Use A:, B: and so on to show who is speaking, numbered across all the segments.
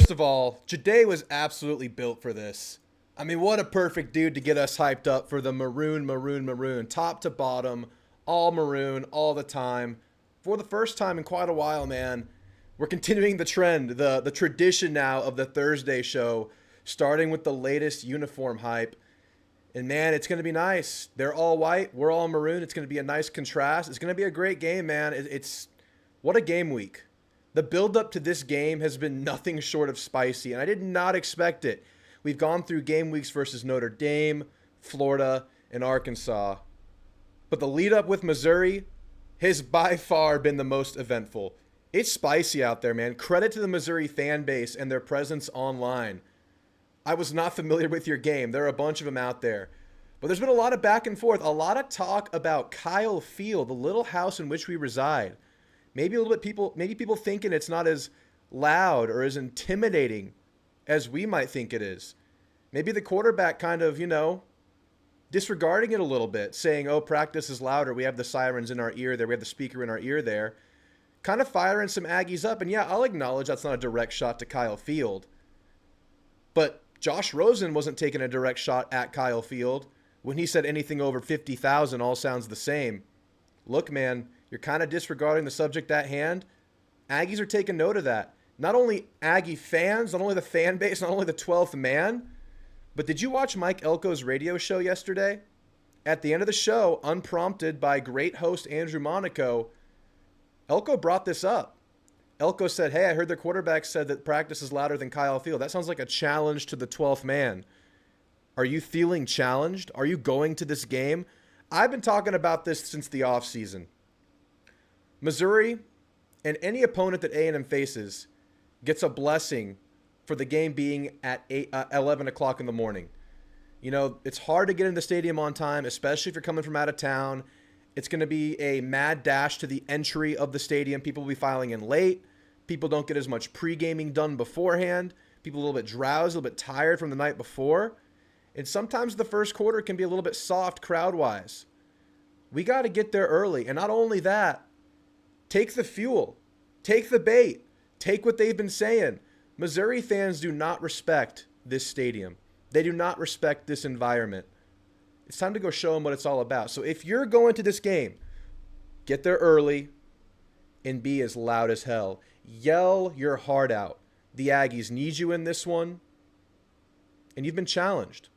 A: First of all, Jade was absolutely built for this. I mean, what a perfect dude to get us hyped up for the maroon, top to bottom, all maroon, all the time. For the first time in quite a while, man, we're continuing the trend, the tradition now of the Thursday show, starting with the latest uniform hype. And man, it's going to be nice. They're all white, we're all maroon. It's going to be a nice contrast. It's going to be a great game, man. It's what a game week. The build up to this game has been nothing short of spicy, and I did not expect it. We've gone through game weeks versus Notre Dame, Florida, and Arkansas. But the lead up with Missouri has by far been the most eventful. It's spicy out there, man. Credit to the Missouri fan base and their presence online. I was not familiar with your game. There are a bunch of them out there. But there's been a lot of back and forth, a lot of talk about Kyle Field, the little house in which we reside. Maybe people thinking it's not as loud or as intimidating as we might think it is. Maybe the quarterback kind of, disregarding it a little bit, saying, oh, practice is louder. We have the sirens in our ear there. We have the speaker in our ear there. Kind of firing some Aggies up. And yeah, I'll acknowledge that's not a direct shot to Kyle Field. But Josh Rosen wasn't taking a direct shot at Kyle Field when he said anything over 50,000 all sounds the same. Look, man, you're kind of disregarding the subject at hand. Aggies are taking note of that. Not only Aggie fans, not only the fan base, not only the 12th man, but did you watch Mike Elko's radio show yesterday? At the end of the show, unprompted by great host Andrew Monaco, Elko brought this up. Elko said, hey, I heard the quarterback said that practice is louder than Kyle Field. That sounds like a challenge to the 12th man. Are you feeling challenged? Are you going to this game? I've been talking about this since the offseason. Missouri and any opponent that A&M faces gets a blessing for the game being at 11 o'clock in the morning. It's hard to get in the stadium on time, especially if you're coming from out of town. It's going to be a mad dash to the entry of the stadium. People will be filing in late. People don't get as much pre-gaming done beforehand. People a little bit drowsy, a little bit tired from the night before. And sometimes the first quarter can be a little bit soft crowd-wise. We got to get there early. And not only that, take the fuel. Take the bait. Take what they've been saying. Missouri fans do not respect this stadium. They do not respect this environment. It's time to go show them what it's all about. So if you're going to this game, get there early and be as loud as hell. Yell your heart out. The Aggies need you in this one, and you've been challenged.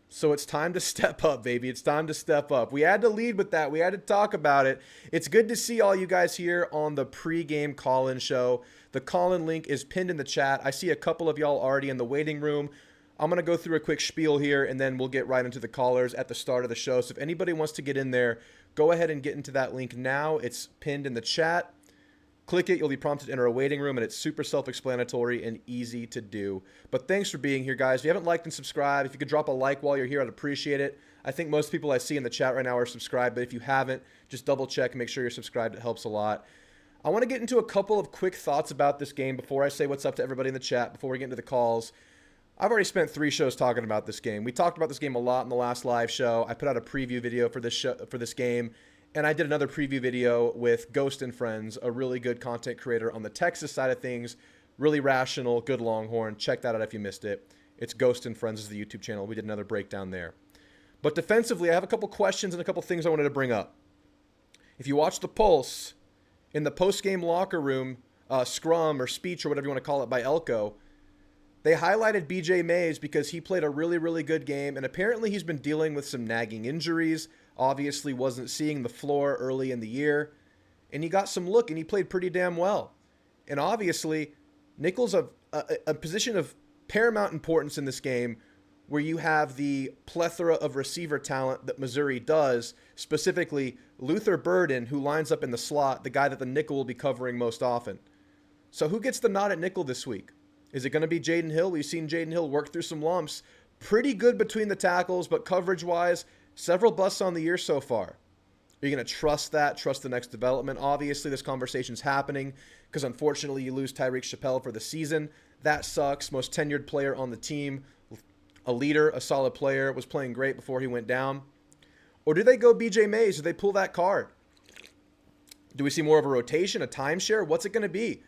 A: So it's time to step up, baby. It's time to step up. We had to lead with that. We had to talk about it. It's good to see all you guys here on the pregame call-in show. The call-in link is pinned in the chat. I see a couple of y'all already in the waiting room. I'm going to go through a quick spiel here, and then we'll get right into the callers at the start of the show. So if anybody wants to get in there, go ahead and get into that link now. It's pinned in the chat. Click it. You'll be prompted to enter a waiting room, and it's super self-explanatory and easy to do. But thanks for being here, guys. If you haven't liked and subscribed, if you could drop a like while you're here, I'd appreciate it. I think most people I see in the chat right now are subscribed, but if you haven't, just double-check and make sure you're subscribed. It helps a lot. I want to get into a couple of quick thoughts about this game before I say what's up to everybody in the chat, before we get into the calls. I've already spent 3 shows talking about this game. We talked about this game a lot in the last live show. I put out a preview video for this game, and I did another preview video with Ghost and Friends, a really good content creator on the Texas side of things. Really rational, good Longhorn. Check that out if you missed it. It's Ghost and Friends is the YouTube channel. We did another breakdown there. But defensively, I have a couple questions and a couple things I wanted to bring up. If you watch the Pulse, in the post-game locker room, scrum or speech or whatever you want to call it by Elko, they highlighted BJ Mays because he played a really, really good game, and apparently he's been dealing with some nagging injuries, obviously wasn't seeing the floor early in the year, and he got some look, and he played pretty damn well. And obviously, nickel's a position of paramount importance in this game where you have the plethora of receiver talent that Missouri does, specifically Luther Burden, who lines up in the slot, the guy that the nickel will be covering most often. So who gets the nod at nickel this week? Is it going to be Jaden Hill? We've seen Jaden Hill work through some lumps. Pretty good between the tackles, but coverage-wise, several busts on the year so far. Are you going to trust that, trust the next development? Obviously, this conversation's happening because, unfortunately, you lose Tyreek Chappelle for the season. That sucks. Most tenured player on the team, a leader, a solid player, was playing great before he went down. Or do they go BJ Mays? Do they pull that card? Do we see more of a rotation, a timeshare? What's it going to be?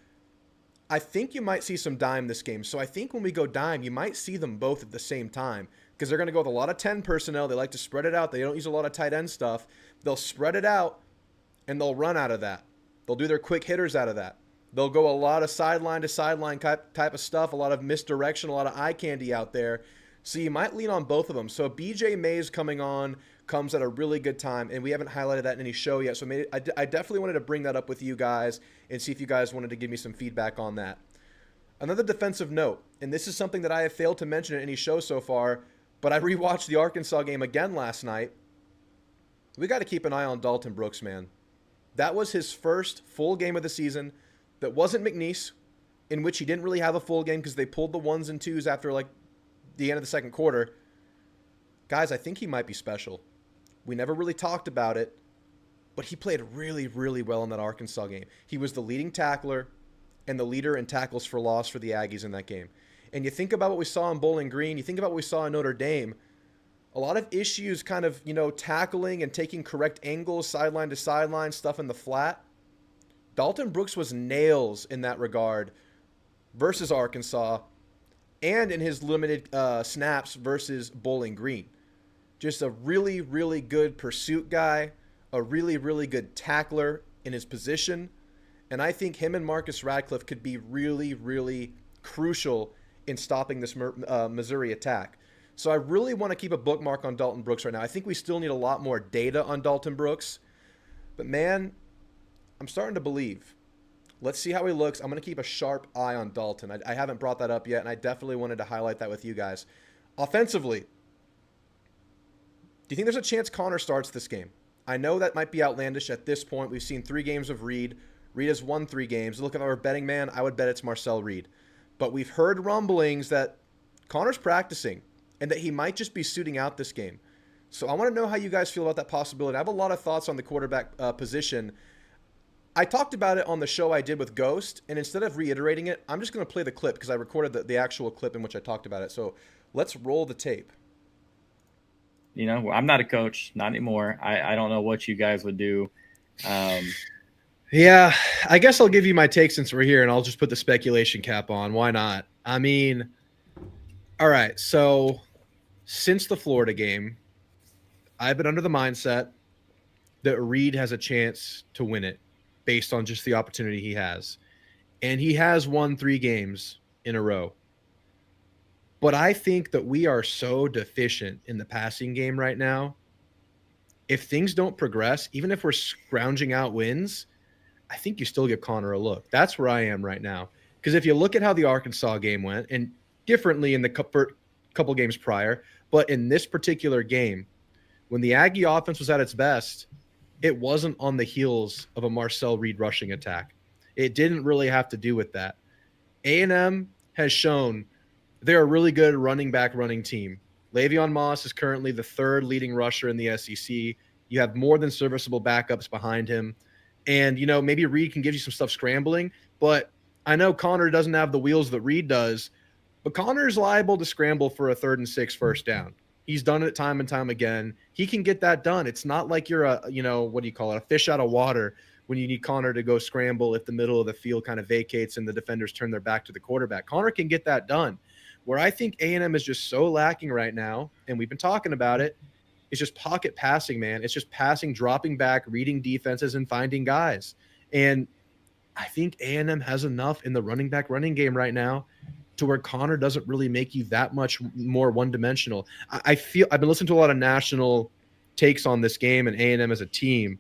A: I think you might see some dime this game. So I think when we go dime, you might see them both at the same time because they're going to go with a lot of 10 personnel. They like to spread it out. They don't use a lot of tight end stuff. They'll spread it out and they'll run out of that. They'll do their quick hitters out of that. They'll go a lot of sideline to sideline type of stuff, a lot of misdirection, a lot of eye candy out there. So you might lean on both of them. So BJ Mays coming on comes at a really good time, and we haven't highlighted that in any show yet. So I definitely wanted to bring that up with you guys and see if you guys wanted to give me some feedback on that. Another defensive note, and this is something that I have failed to mention in any show so far, but I rewatched the Arkansas game again last night. We got to keep an eye on Dalton Brooks, man. That was his first full game of the season that wasn't McNeese, in which he didn't really have a full game because they pulled the ones and twos after like the end of the second quarter. Guys, I think he might be special. We never really talked about it, but he played really, really well in that Arkansas game. He was the leading tackler and the leader in tackles for loss for the Aggies in that game. And you think about what we saw in Bowling Green, you think about what we saw in Notre Dame, a lot of issues kind of, tackling and taking correct angles, sideline to sideline, stuff in the flat. Dalton Brooks was nails in that regard versus Arkansas and in his limited snaps versus Bowling Green. Just a really, really good pursuit guy, a really, really good tackler in his position. And I think him and Marcus Radcliffe could be really, really crucial in stopping this Missouri attack. So I really want to keep a bookmark on Dalton Brooks right now. I think we still need a lot more data on Dalton Brooks. But man, I'm starting to believe. Let's see how he looks. I'm going to keep a sharp eye on Dalton. I haven't brought that up yet, and I definitely wanted to highlight that with you guys. Offensively, do you think there's a chance Connor starts this game? I know that might be outlandish at this point. We've seen 3 games of Reed. Reed has won 3 games. Look, if I were a betting man, I would bet it's Marcel Reed. But we've heard rumblings that Connor's practicing and that he might just be suiting out this game. So I want to know how you guys feel about that possibility. I have a lot of thoughts on the quarterback position. I talked about it on the show I did with Ghost, and instead of reiterating it, I'm just going to play the clip because I recorded the actual clip in which I talked about it. So let's roll the tape.
B: I'm not a coach, not anymore. I don't know what you guys would do.
C: Yeah, I guess I'll give you my take since we're here, and I'll just put the speculation cap on. Why not? I mean, all right, so since the Florida game, I've been under the mindset that Reed has a chance to win it based on just the opportunity he has. And he has won 3 games in a row. But I think that we are so deficient in the passing game right now. If things don't progress, even if we're scrounging out wins, I think you still give Connor a look. That's where I am right now. Because if you look at how the Arkansas game went, and differently in the couple games prior, but in this particular game, when the Aggie offense was at its best, it wasn't on the heels of a Marcel Reed rushing attack. It didn't really have to do with that. A&M has shown they're a really good running team. Le'Veon Moss is currently the 3rd leading rusher in the SEC. You have more than serviceable backups behind him. And, maybe Reed can give you some stuff scrambling, but I know Connor doesn't have the wheels that Reed does, but Connor's liable to scramble for a 3rd and 6 first down. He's done it time and time again. He can get that done. It's not like you're a fish out of water when you need Connor to go scramble if the middle of the field kind of vacates and the defenders turn their back to the quarterback. Connor can get that done. Where I think A&M is just so lacking right now, and we've been talking about it, is just pocket passing, man. It's just passing, dropping back, reading defenses, and finding guys. And I think A&M has enough in the running game right now to where Connor doesn't really make you that much more one-dimensional. I feel I've been listening to a lot of national takes on this game and A&M as a team,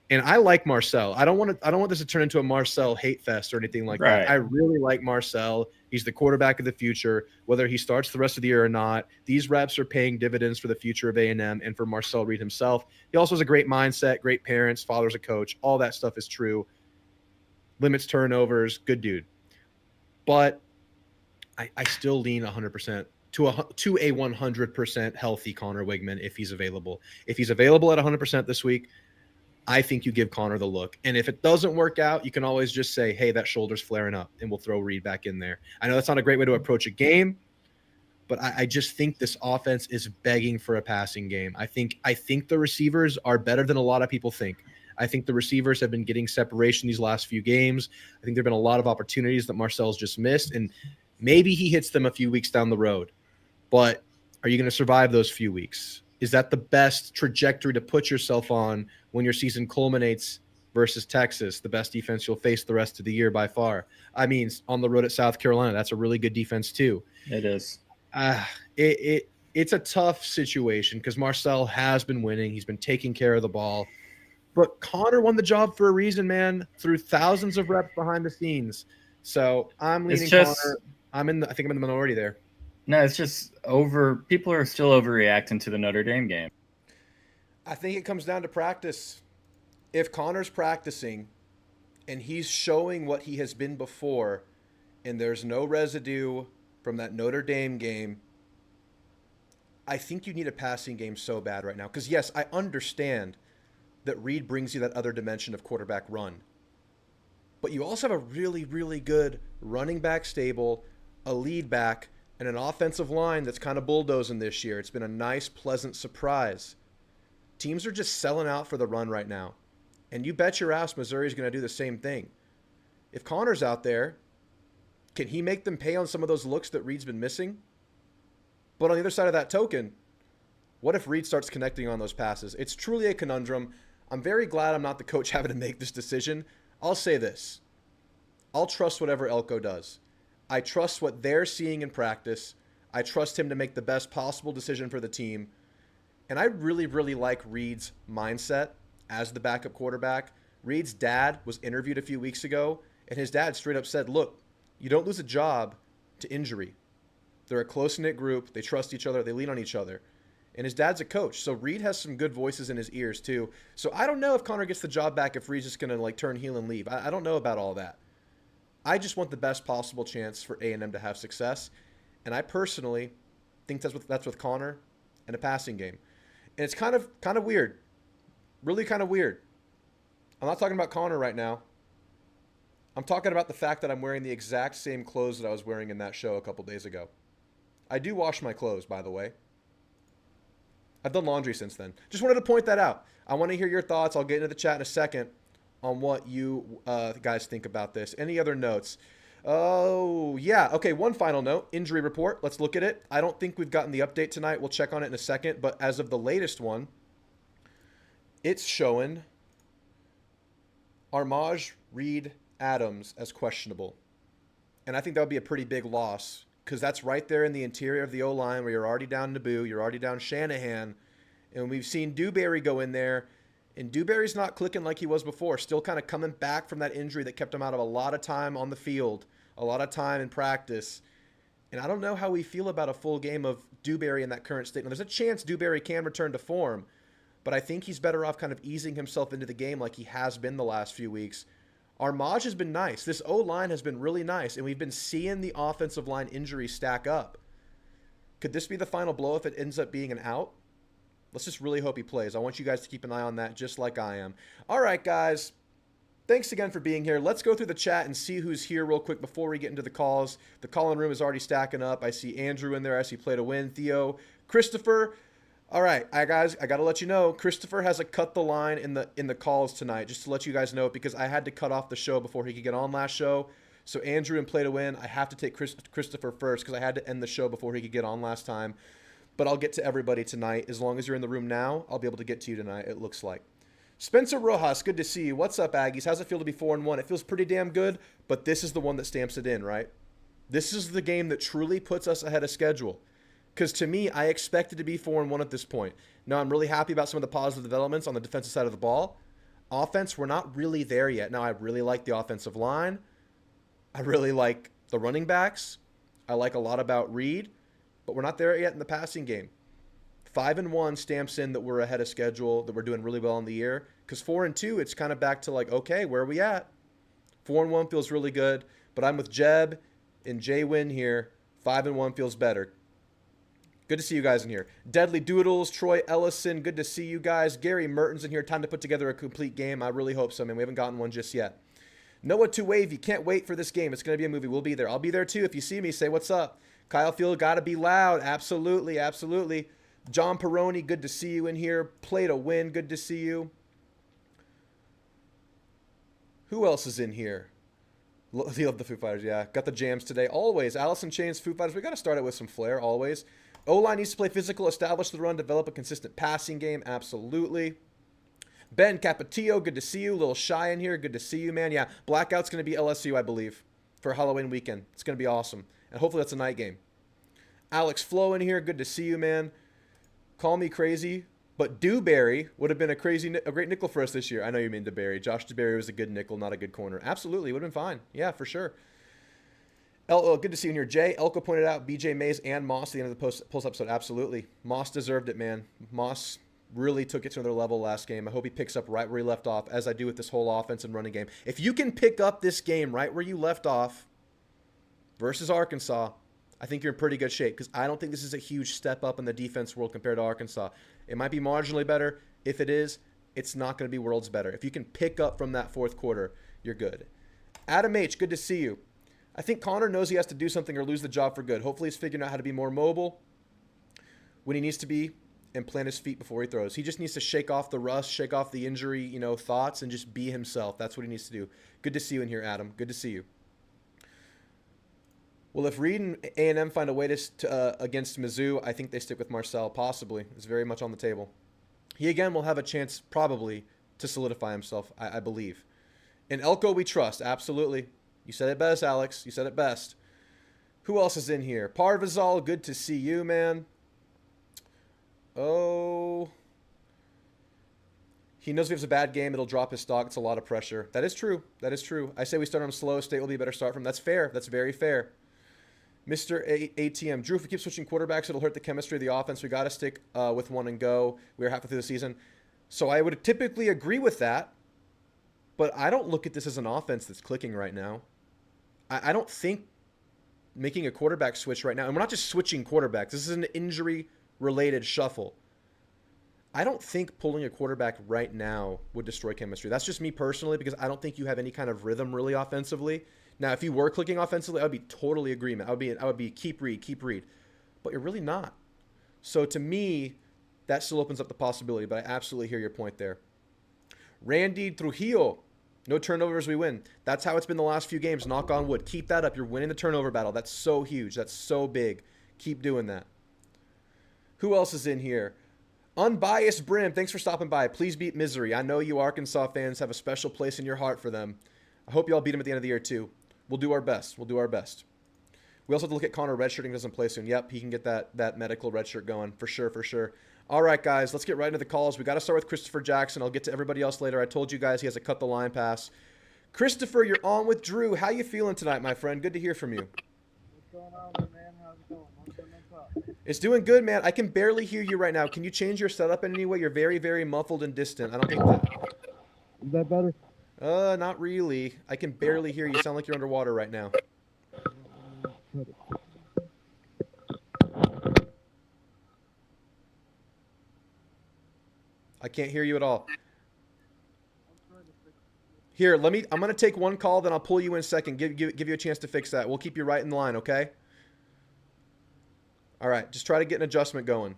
C: and I like Marcel. I don't want this to turn into a Marcel hate fest or anything like that. I really like Marcel. He's the quarterback of the future. Whether he starts the rest of the year or not, these reps are paying dividends for the future of A&M and for Marcel Reed himself. He also has a great mindset, great parents, father's a coach. All that stuff is true. Limits turnovers, good dude. But I still lean 100% to a 100% healthy Connor Wigman if he's available. If he's available at 100% this week, I think you give Connor the look. And if it doesn't work out, you can always just say, hey, that shoulder's flaring up, and we'll throw Reed back in there. I know that's not a great way to approach a game, but I just think this offense is begging for a passing game. I think the receivers are better than a lot of people think. I think the receivers have been getting separation these last few games. I think there have been a lot of opportunities that Marcel's just missed, and maybe he hits them a few weeks down the road. But are you going to survive those few weeks? Is that the best trajectory to put yourself on when your season culminates versus Texas, the best defense you'll face the rest of the year by far? I mean, on the road at South Carolina, that's a really good defense too.
B: It is.
C: It's a tough situation because Marcel has been winning. He's been taking care of the ball. But Connor won the job for a reason, man, through thousands of reps behind the scenes. So I'm leaning Connor. I think I'm in the minority there.
B: No, it's just people are still overreacting to the Notre Dame game.
A: I think it comes down to practice. If Connor's practicing and he's showing what he has been before and there's no residue from that Notre Dame game, I think you need a passing game so bad right now. Because, yes, I understand that Reed brings you that other dimension of quarterback run. But you also have a really, really good running back stable, a lead back, and an offensive line that's kind of bulldozing this year. It's been a nice, pleasant surprise. Teams are just selling out for the run right now. And you bet your ass Missouri's going to do the same thing. If Connor's out there, can he make them pay on some of those looks that Reed's been missing? But on the other side of that token, what if Reed starts connecting on those passes? It's truly a conundrum. I'm very glad I'm not the coach having to make this decision. I'll say this. I'll trust whatever Elko does. I trust what they're seeing in practice. I trust him to make the best possible decision for the team. And I really, really like Reed's mindset as the backup quarterback. Reed's dad was interviewed a few weeks ago, and his dad straight up said, look, you don't lose a job to injury. They're a close-knit group. They trust each other. They lean on each other. And his dad's a coach, so Reed has some good voices in his ears too. So I don't know if Connor gets the job back if Reed's just going to turn heel and leave. I don't know about all that. I just want the best possible chance for A&M to have success. And I personally think that's with Connor and a passing game. And it's kind of weird. Really kind of weird. I'm not talking about Connor right now. I'm talking about the fact that I'm wearing the exact same clothes that I was wearing in that show a couple days ago. I do wash my clothes, by the way. I've done laundry since then. Just wanted to point that out. I want to hear your thoughts. I'll get into the chat in a second on what you guys think about this. Any other notes? Oh, yeah. Okay, one final note. Injury report. Let's look at it. I don't think we've gotten the update tonight. We'll check on it in a second. But as of the latest one, it's showing Armaj Reed Adams as questionable. And I think that would be a pretty big loss because that's right there in the interior of the O-line where you're already down Naboo, you're already down Shanahan, and we've seen Dewberry go in there, and Dewberry's not clicking like he was before, still kind of coming back from that injury that kept him out of a lot of time on the field, a lot of time in practice. And I don't know how we feel about a full game of Dewberry in that current state. Now, there's a chance Dewberry can return to form, but I think he's better off kind of easing himself into the game like he has been the last few weeks. Armaj has been nice. This O-line has been really nice, and we've been seeing the offensive line injuries stack up. Could this be the final blow if it ends up being an out? Let's just really hope he plays. I want you guys to keep an eye on that just like I am. All right, guys. Thanks again for being here. Let's go through the chat and see who's here real quick before we get into the calls. The call-in room is already stacking up. I see Andrew in there. I see Play to Win, Theo, Christopher. All right, guys, I got to let you know, Christopher has a cut the line in the calls tonight, just to let you guys know, because I had to cut off the show before he could get on last show. So Andrew and Play to Win, I have to take Christopher first because I had to end the show before he could get on last time. But I'll get to everybody tonight. As long as you're in the room now, I'll be able to get to you tonight, it looks like. Spencer Rojas, good to see you. What's up, Aggies? How's it feel to be 4-1? It feels pretty damn good, but this is the one that stamps it in, right? This is the game that truly puts us ahead of schedule. Because to me, I expected to be 4-1 at this point. Now, I'm really happy about some of the positive developments on the defensive side of the ball. Offense, we're not really there yet. Now, I really like the offensive line. I really like the running backs. I like a lot about Reed. But we're not there yet in the passing game. 5-1 stamps in that we're ahead of schedule, that we're doing really well in the year. Because 4-2, it's kind of back to like, okay, where are we at? 4-1 feels really good. But I'm with Jeb and Jay Wynn here. 5-1 feels better. Good to see you guys in here. Deadly Doodles, Troy Ellison, good to see you guys. Gary Mertens in here. Time to put together a complete game. I really hope so, man. We haven't gotten one just yet. Noah to Wave, you can't wait for this game. It's going to be a movie. We'll be there. I'll be there too. If you see me, say what's up. Kyle Field, got to be loud. Absolutely, absolutely. John Peroni, good to see you in here. Play to Win, good to see you. Who else is in here? You love the Foo Fighters, yeah. Got the jams today. Always. Allison Chains, Foo Fighters. We got to start it with some flair, always. O-line needs to play physical, establish the run, develop a consistent passing game. Absolutely. Ben Capatillo, good to see you. Little Shy in here, good to see you, man. Yeah, Blackout's going to be LSU, I believe, for Halloween weekend. It's going to be awesome. And hopefully that's a night game. Alex Flo in here, good to see you, man. Call me crazy, but Dewberry would have been a great nickel for us this year. I know you mean DeBerry. Josh DeBerry was a good nickel, not a good corner. Absolutely, would have been fine. Yeah, for sure. Good to see you in here. Jay, Elko pointed out BJ Mays and Moss at the end of the post episode. Absolutely. Moss deserved it, man. Moss really took it to another level last game. I hope he picks up right where he left off, as I do with this whole offense and running game. If you can pick up this game right where you left off versus Arkansas, I think you're in pretty good shape, because I don't think this is a huge step up in the defense world compared to Arkansas. It might be marginally better. If it is, it's not going to be worlds better. If you can pick up from that fourth quarter, you're good. Adam H., good to see you. I think Connor knows he has to do something or lose the job for good. Hopefully he's figuring out how to be more mobile when he needs to be and plant his feet before he throws. He just needs to shake off the rust, shake off the injury, thoughts, and just be himself. That's what he needs to do. Good to see you in here, Adam. Good to see you. Well, if Reed and A&M find a way to against Mizzou, I think they stick with Marcel, possibly. It's very much on the table. He, again, will have a chance, probably, to solidify himself, I believe. In Elko, we trust, absolutely. You said it best, Alex. You said it best. Who else is in here? Parvizal, good to see you, man. Oh. He knows if he has a bad game, it'll drop his stock. It's a lot of pressure. That is true. That is true. I say we start him slow. State will be a better start from. That's fair. That's very fair. Mr. ATM. Drew, if we keep switching quarterbacks, it'll hurt the chemistry of the offense. We got to stick with one and go. We're halfway through the season. So I would typically agree with that, but I don't look at this as an offense that's clicking right now. I don't think making a quarterback switch right now, and we're not just switching quarterbacks. This is an injury-related shuffle. I don't think pulling a quarterback right now would destroy chemistry. That's just me personally, because I don't think you have any kind of rhythm really offensively. Now, if you were clicking offensively, I would be totally agreement. I would be keep read. But you're really not. So to me, that still opens up the possibility, but I absolutely hear your point there. Randy Trujillo. No turnovers, we win. That's how it's been the last few games. Knock on wood. Keep that up. You're winning the turnover battle. That's so huge. That's so big. Keep doing that. Who else is in here? Unbiased Brim, thanks for stopping by. Please beat Misery. I know you Arkansas fans have a special place in your heart for them. I hope you all beat them at the end of the year, too. We'll do our best. We'll do our best. We also have to look at Connor redshirting, doesn't play soon. Yep, he can get that medical redshirt going. For sure, for sure. All right, guys, let's get right into the calls. We got to start with Christopher Jackson. I'll get to everybody else later. I told you guys he has a cut the line pass. Christopher, you're on with Drew. How you feeling tonight, my friend? Good to hear from you.
D: What's going on there, man? How's it going? What's up?
A: It's doing good, man. I can barely hear you right now. Can you change your setup in any way? You're very, very muffled and distant. I don't think that.
D: Is that better?
A: Not really. I can barely hear you. You sound like you're underwater right now. I can't hear you at all. Here, I'm going to take one call, then I'll pull you in second. Give you a chance to fix that. We'll keep you right in line, okay? All right, just try to get an adjustment going.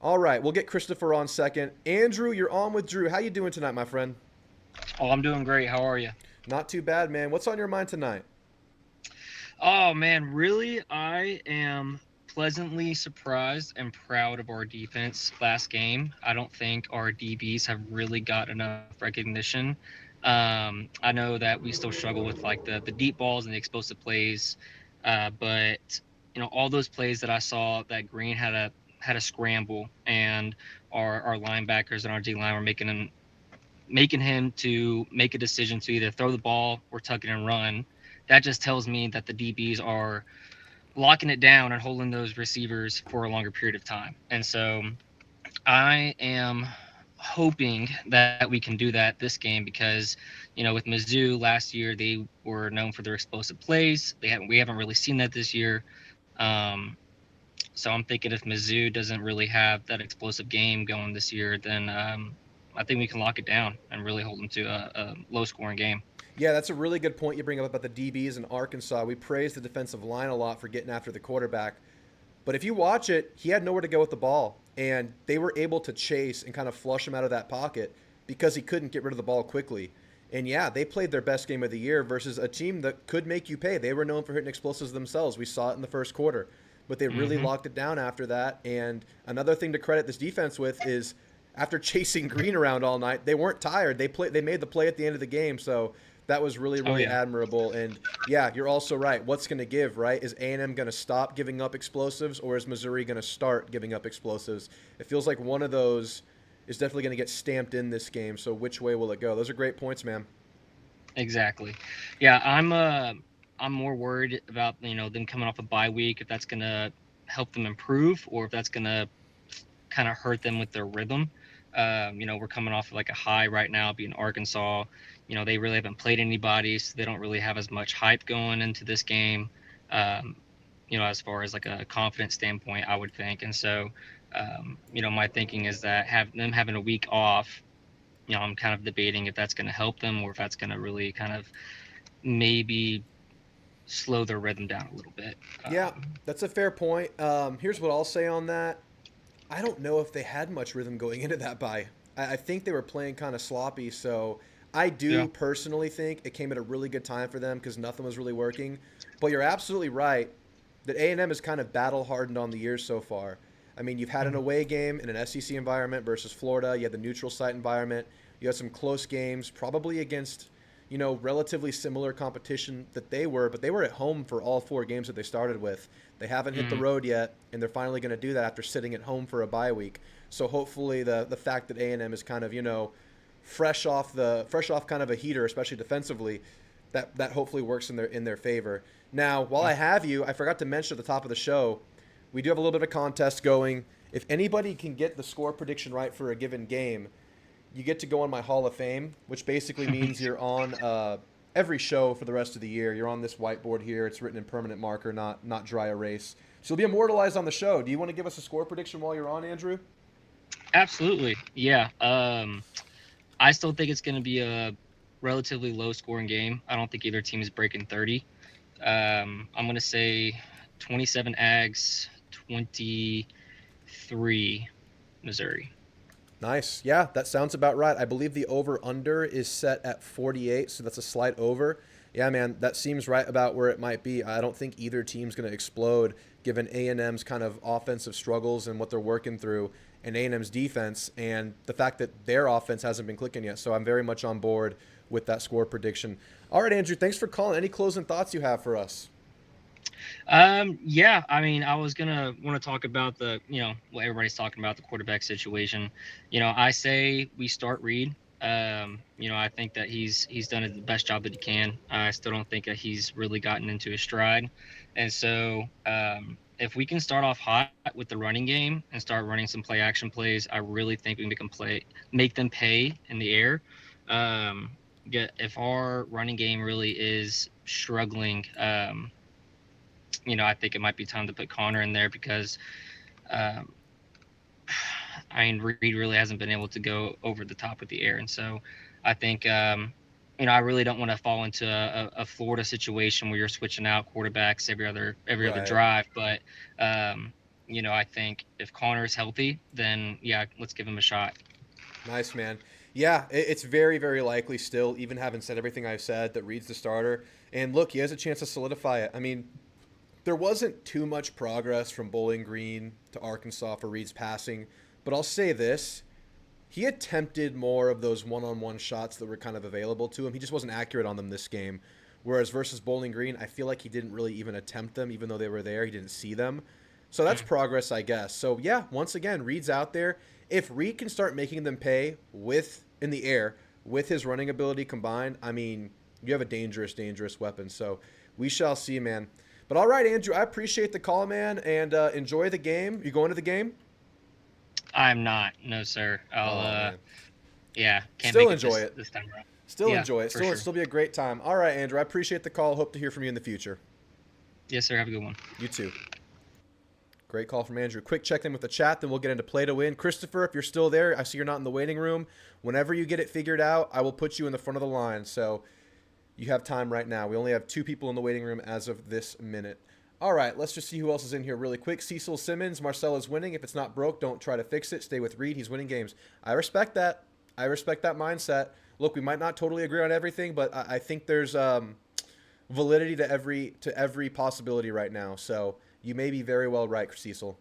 A: All right, we'll get Christopher on second. Andrew, you're on with Drew. How you doing tonight, my friend?
E: Oh, I'm doing great. How are you?
A: Not too bad, man. What's on your mind tonight?
E: Oh, man, really, I am pleasantly surprised and proud of our defense last game. I don't think our DBs have really got enough recognition. I know that we still struggle with like the deep balls and the explosive plays, but all those plays that I saw that Green had a scramble, and our linebackers and our D line were making him to make a decision to either throw the ball or tuck it and run. That just tells me that the DBs are locking it down and holding those receivers for a longer period of time. And so I am hoping that we can do that this game, because with Mizzou last year, they were known for their explosive plays. We haven't really seen that this year. So I'm thinking if Mizzou doesn't really have that explosive game going this year, then I think we can lock it down and really hold them to a low-scoring game.
A: Yeah, that's a really good point you bring up about the DBs in Arkansas. We praise the defensive line a lot for getting after the quarterback. But if you watch it, he had nowhere to go with the ball, and they were able to chase and kind of flush him out of that pocket because he couldn't get rid of the ball quickly. And yeah, they played their best game of the year versus a team that could make you pay. They were known for hitting explosives themselves. We saw it in the first quarter, but they really locked it down after that. And another thing to credit this defense with is after chasing Green around all night, they weren't tired. They made the play at the end of the game. So that was really admirable. And yeah, you're also right. What's going to give, right? Is A&M going to stop giving up explosives, or is Missouri going to start giving up explosives? It feels like one of those is definitely going to get stamped in this game. So which way will it go? Those are great points, man.
E: Exactly. Yeah, I'm more worried about them coming off a bye week, if that's going to help them improve or if that's going to kind of hurt them with their rhythm. We're coming off of like a high right now, being Arkansas. They really haven't played anybody, so they don't really have as much hype going into this game. As far as like a confidence standpoint, I would think. And so, my thinking is that having a week off, I'm kind of debating if that's going to help them or if that's going to really kind of maybe slow their rhythm down a little bit.
A: Yeah, that's a fair point. Here's what I'll say on that. I don't know if they had much rhythm going into that bye. I think they were playing kind of sloppy, so I do personally think it came at a really good time for them because nothing was really working. But you're absolutely right that A&M is kind of battle-hardened on the year so far. I mean, you've had an away game in an SEC environment versus Florida. You had the neutral site environment. You had some close games, probably against, relatively similar competition that they were, but they were at home for all 4 games that they started with. They haven't hit the road yet, and they're finally going to do that after sitting at home for a bye week. So hopefully the fact that A&M is kind of, fresh off kind of a heater, especially defensively, that hopefully works in their favor. Now, while I have you, I forgot to mention at the top of the show, we do have a little bit of a contest going. If anybody can get the score prediction right for a given game, you get to go on my Hall of Fame, which basically means you're on every show for the rest of the year. You're on this whiteboard here. It's written in permanent marker, not dry erase. So you'll be immortalized on the show. Do you want to give us a score prediction while you're on, Andrew?
E: Absolutely. Yeah. I still think it's going to be a relatively low-scoring game. I don't think either team is breaking 30. I'm going to say 27 Ags, 23 Missouri.
A: Nice. Yeah, that sounds about right. I believe the over-under is set at 48, so that's a slight over. Yeah, man, that seems right about where it might be. I don't think either team's going to explode given A&M's kind of offensive struggles and what they're working through and A&M's defense and the fact that their offense hasn't been clicking yet. So I'm very much on board with that score prediction. All right, Andrew, thanks for calling. Any closing thoughts you have for us?
E: Yeah, I mean, I was gonna want to talk about what everybody's talking about, the quarterback situation. I say we start Reed. I think that he's done the best job that he can. I still don't think that he's really gotten into his stride, and so if we can start off hot with the running game and start running some play action plays, I really think we make them pay in the air. If our running game really is struggling, I think it might be time to put Connor in there because, Reed really hasn't been able to go over the top of the air. And so I think, I really don't want to fall into a Florida situation where you're switching out quarterbacks every other drive. But, I think if Connor is healthy, then, yeah, let's give him a shot.
A: Nice, man. Yeah, it's very, very likely still, even having said everything I've said, that Reed's the starter. And look, he has a chance to solidify it. I mean, there wasn't too much progress from Bowling Green to Arkansas for Reed's passing, but I'll say this. He attempted more of those one-on-one shots that were kind of available to him. He just wasn't accurate on them this game. Whereas versus Bowling Green, I feel like he didn't really even attempt them, even though they were there. He didn't see them. So that's progress, I guess. So, yeah, once again, Reed's out there. If Reed can start making them pay in the air with his running ability combined, I mean, you have a dangerous, dangerous weapon. So we shall see, man. But all right, Andrew, I appreciate the call, man, and enjoy the game. You going to the game?
E: I'm not. No, sir. Can't
A: Still
E: make
A: enjoy
E: it this time around.
A: Still enjoy it.
E: Sure.
A: Still be a great time. All right, Andrew, I appreciate the call. Hope to hear from you in the future.
E: Yes, sir. Have a good one.
A: You too. Great call from Andrew. Quick check-in with the chat, then we'll get into play to win. Christopher, if you're still there, I see you're not in the waiting room. Whenever you get it figured out, I will put you in the front of the line. So you have time right now. We only have 2 people in the waiting room as of this minute. All right, let's just see who else is in here really quick. Cecil Simmons, Marcella's winning. If it's not broke, don't try to fix it. Stay with Reed. He's winning games. I respect that. I respect that mindset. look, we might not totally agree on everything, but I think there's validity to every possibility right now. So you may be very well right, Cecil.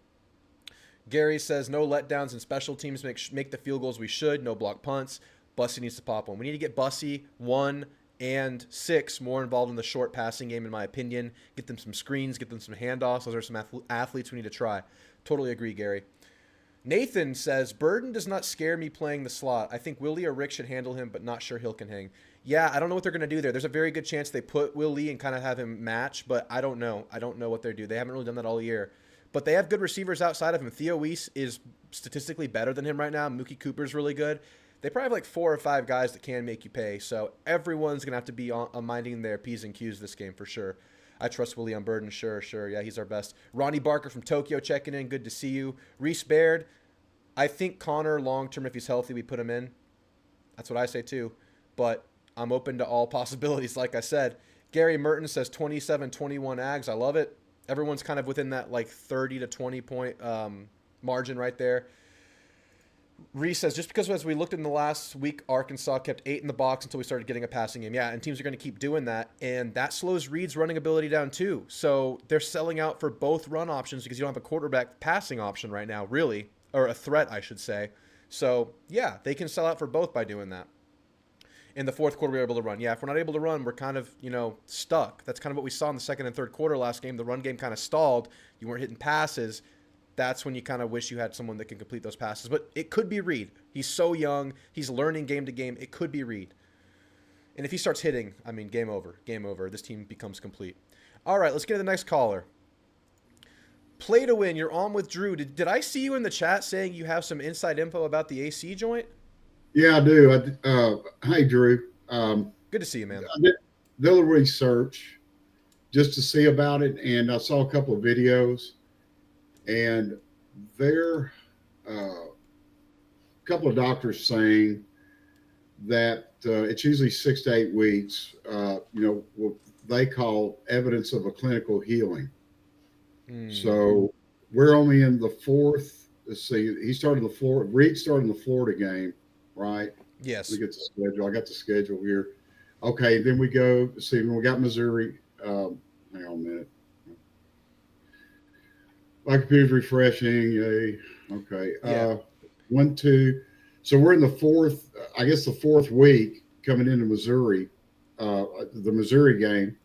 A: Gary says no letdowns in special teams. Make the field goals we should. No block punts. Bussy needs to pop one. We need to get Bussy 1 and 6 more involved in the short passing game, in my opinion. Get them some screens. Get them some handoffs. Those are some athletes we need to try. Totally agree, Gary. Nathan says, Burden does not scare me playing the slot. I think Willie or Rick should handle him, but not sure Hill can hang. Yeah, I don't know what they're going to do there. There's a very good chance they put Willie and kind of have him match, but I don't know. I don't know what they do. They haven't really done that all year. But they have good receivers outside of him. Theo Weiss is statistically better than him right now. Mookie Cooper's really good. They probably have like 4 or 5 guys that can make you pay. So everyone's going to have to be on minding their P's and Q's this game for sure. I trust Willie on Burden. Sure. Yeah, he's our best. Ronnie Barker from Tokyo checking in. Good to see you. Reese Baird. I think Connor long-term, if he's healthy, we put him in. That's what I say too. But I'm open to all possibilities, like I said. Gary Merton says 27-21 Ags. I love it. Everyone's kind of within that like 30 to 20 point margin right there. Reese says, just because as we looked in the last week, Arkansas kept 8 in the box until we started getting a passing game. Yeah, and teams are going to keep doing that. And that slows Reed's running ability down too. So they're selling out for both run options because you don't have a quarterback passing option right now, really. Or a threat, I should say. So, yeah, they can sell out for both by doing that. In the fourth quarter, we were able to run. Yeah, if we're not able to run, we're kind of, stuck. That's kind of what we saw in the second and third quarter last game. The run game kind of stalled. You weren't hitting passes. That's when you kind of wish you had someone that can complete those passes. But it could be Reed. He's so young. He's learning game to game. It could be Reed. And if he starts hitting, I mean, game over. Game over. This team becomes complete. All right, let's get to the next caller. Play to win. You're on with Drew. Did I see you in the chat saying you have some inside info about the AC joint?
F: Yeah, I do. Hey, Drew.
A: Good to see you, man.
F: I did a little research just to see about it, and I saw a couple of videos, and there a couple of doctors saying that it's usually 6 to 8 weeks, what they call evidence of a clinical healing. So we're only in the 4th. Let's see. Reed started the Florida game, right?
A: Yes.
F: We get the schedule. I got the schedule here. Okay, then we go. See, we got Missouri. Hang on a minute. My computer's refreshing. Yay. Okay.
A: Yeah.
F: 1, 2. So we're in the 4th. I guess the 4th week coming into Missouri. The Missouri game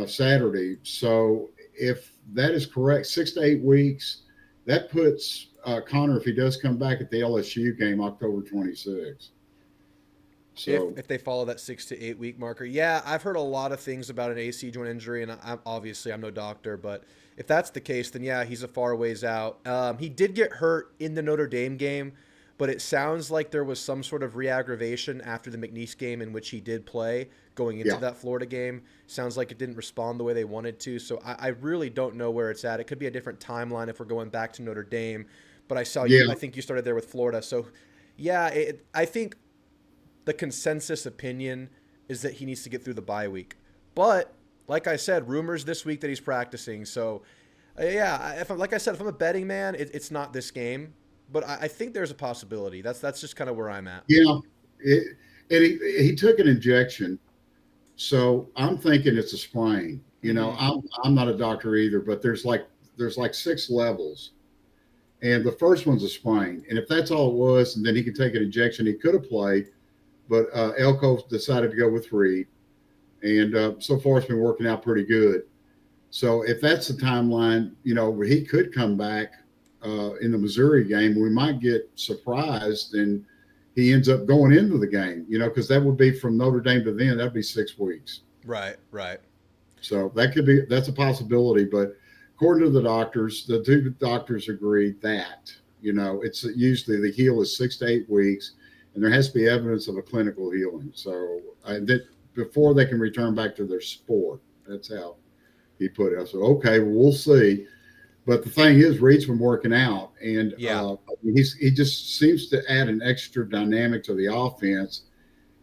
F: Saturday. So if that is correct, 6 to 8 weeks, that puts Connor, if he does come back at the LSU game, October 26th. So
A: if they follow that 6 to 8 week marker. Yeah, I've heard a lot of things about an AC joint injury, and I'm no doctor, but if that's the case, then yeah, he's a far ways out. He did get hurt in the Notre Dame game, but it sounds like there was some sort of re-aggravation after the McNeese game in which he did play going into that Florida game. Sounds like it didn't respond the way they wanted to, so I really don't know where it's at. It could be a different timeline if we're going back to Notre Dame, but I saw you. I think you started there with Florida, so yeah, I think the consensus opinion is that he needs to get through the bye week. But like I said, rumors this week that he's practicing. So yeah, if I'm a betting man, it's not this game. But I think there's a possibility. That's just kind of where I'm at.
F: Yeah, he took an injection, so I'm thinking it's a sprain. I'm not a doctor either, but there's like 6 levels, and the first one's a sprain. And if that's all it was, and then he could take an injection, he could have played. But Elko decided to go with Reed, and so far it's been working out pretty good. So if that's the timeline, he could come back in the Missouri game. We might get surprised, and he ends up going into the game, because that would be from Notre Dame to then. That'd be 6 weeks.
A: Right.
F: So that's a possibility. But according to the doctors, the 2 doctors agree that, it's usually the heal is 6 to 8 weeks. And there has to be evidence of a clinical healing. So that before they can return back to their sport, that's how he put it. I said, okay, well, we'll see. But the thing is, Reed's been working out, and he just seems to add an extra dynamic to the offense,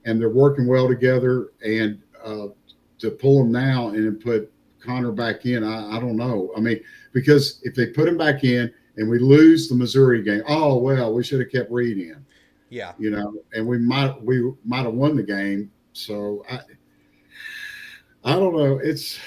F: and they're working well together. And to pull him now and then put Connor back in, I don't know. I mean, because if they put him back in and we lose the Missouri game, oh well, we should have kept Reed in.
A: Yeah.
F: And we might have won the game. So I don't know. It's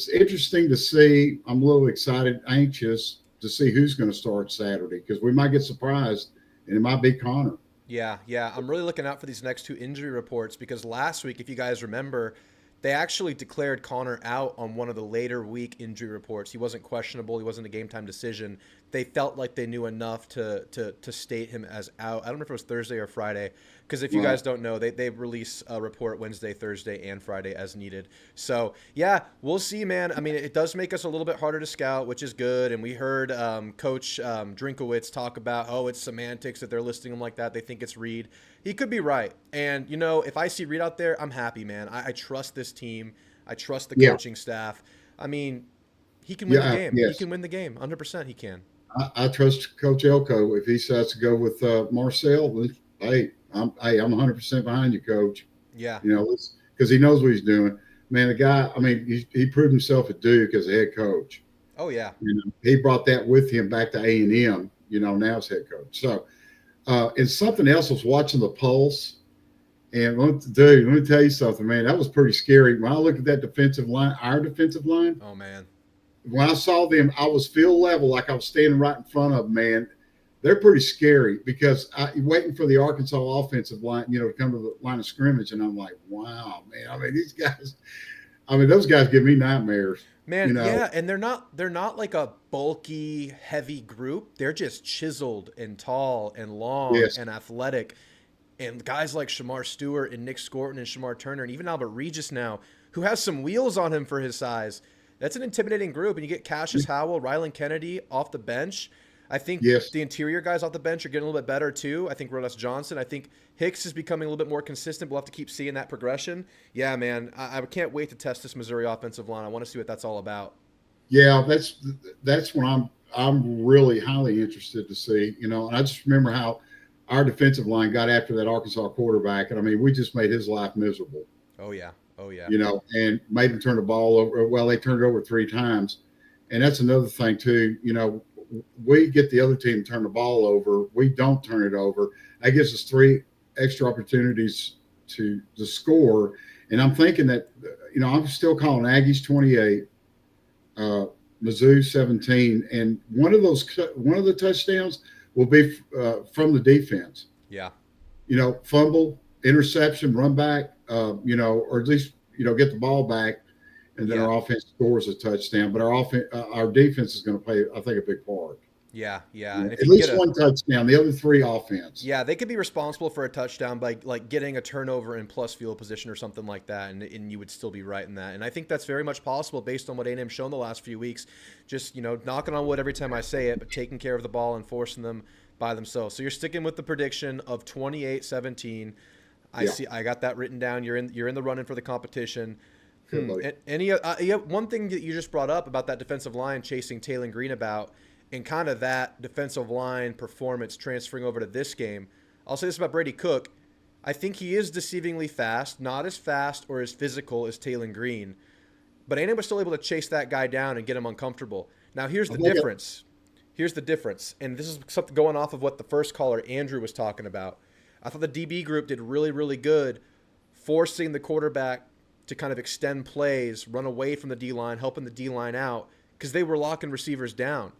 F: interesting to see. I'm a little excited, anxious to see who's going to start Saturday because we might get surprised and it might be Connor.
A: Yeah, yeah. I'm really looking out for these next two injury reports because last week, if you guys remember, they actually declared Connor out on one of the later week injury reports. He wasn't questionable. He wasn't a game time decision. They felt like they knew enough to state him as out. I don't know if it was Thursday or Friday because if you guys don't know, they release a report Wednesday, Thursday, and Friday as needed. So, yeah, we'll see, man. I mean, it does make us a little bit harder to scout, which is good. And we heard Coach Drinkowitz talk about, it's semantics that they're listing him like that. They think it's Reed. He could be right. And, if I see Reed out there, I'm happy, man. I trust this team. I trust the coaching staff. I mean, he can win the game.
F: Yes.
A: He can win the game. 100% he can.
F: I trust Coach Elko. If he decides to go with Marcel, hey, I'm 100% behind you, Coach.
A: Yeah.
F: Because he knows what he's doing. Man, the guy, I mean, he proved himself at Duke as a head coach.
A: Oh, yeah.
F: He brought that with him back to A&M, now as head coach. So, and something else, was watching the Pulse. And let me tell you something, man. That was pretty scary. When I looked at that defensive line, our defensive line.
A: Oh, man.
F: When I saw them, I was field level, like I was standing right in front of them, man. They're pretty scary because waiting for the Arkansas offensive line, to come to the line of scrimmage. And I'm like, wow, man. I mean, those guys give me nightmares.
A: Man, yeah, and they're not like a bulky, heavy group. They're just chiseled and tall and long and athletic. And guys like Shamar Stewart and Nick Scorton and Shamar Turner and even Albert Regis now, who has some wheels on him for his size. That's an intimidating group. And you get Cassius Howell, Rylan Kennedy off the bench. I think the interior guys off the bench are getting a little bit better too. I think Rodas Johnson. I think Hicks is becoming a little bit more consistent. We'll have to keep seeing that progression. Yeah, man. I can't wait to test this Missouri offensive line. I want to see what that's all about.
F: Yeah, that's when I'm really highly interested to see. And I just remember how our defensive line got after that Arkansas quarterback. And I mean, we just made his life miserable.
A: Oh, yeah.
F: And made him turn the ball over. Well, they turned it over 3 times. And that's another thing, too. We get the other team to turn the ball over. We don't turn it over. That gives us 3 extra opportunities to score. And I'm thinking that, I'm still calling Aggies 28, Mizzou 17. And one of the touchdowns will be from the defense.
A: Yeah.
F: Fumble, interception, run back, or at least, get the ball back, and then our offense scores a touchdown. But our defense is going to play, I think, a big part.
A: Yeah.
F: And at least one touchdown, the other 3 offense.
A: Yeah, they could be responsible for a touchdown by like getting a turnover in plus field position or something like that, and you would still be right in that. And I think that's very much possible based on what A&M's shown the last few weeks. Just, knocking on wood every time I say it, but taking care of the ball and forcing them by themselves. So you're sticking with the prediction of 28-17. I got that written down. You're in the running for the competition. One thing that you just brought up about that defensive line chasing Taylor Green and kind of that defensive line performance transferring over to this game. I'll say this about Brady Cook. I think he is deceivingly fast, not as fast or as physical as Taylor Green, but A&M was still able to chase that guy down and get him uncomfortable. Now here's the difference. And this is something going off of what the first caller, Andrew, was talking about. I thought the DB group did really, really good forcing the quarterback to kind of extend plays, run away from the D-line, helping the D-line out because they were locking receivers down.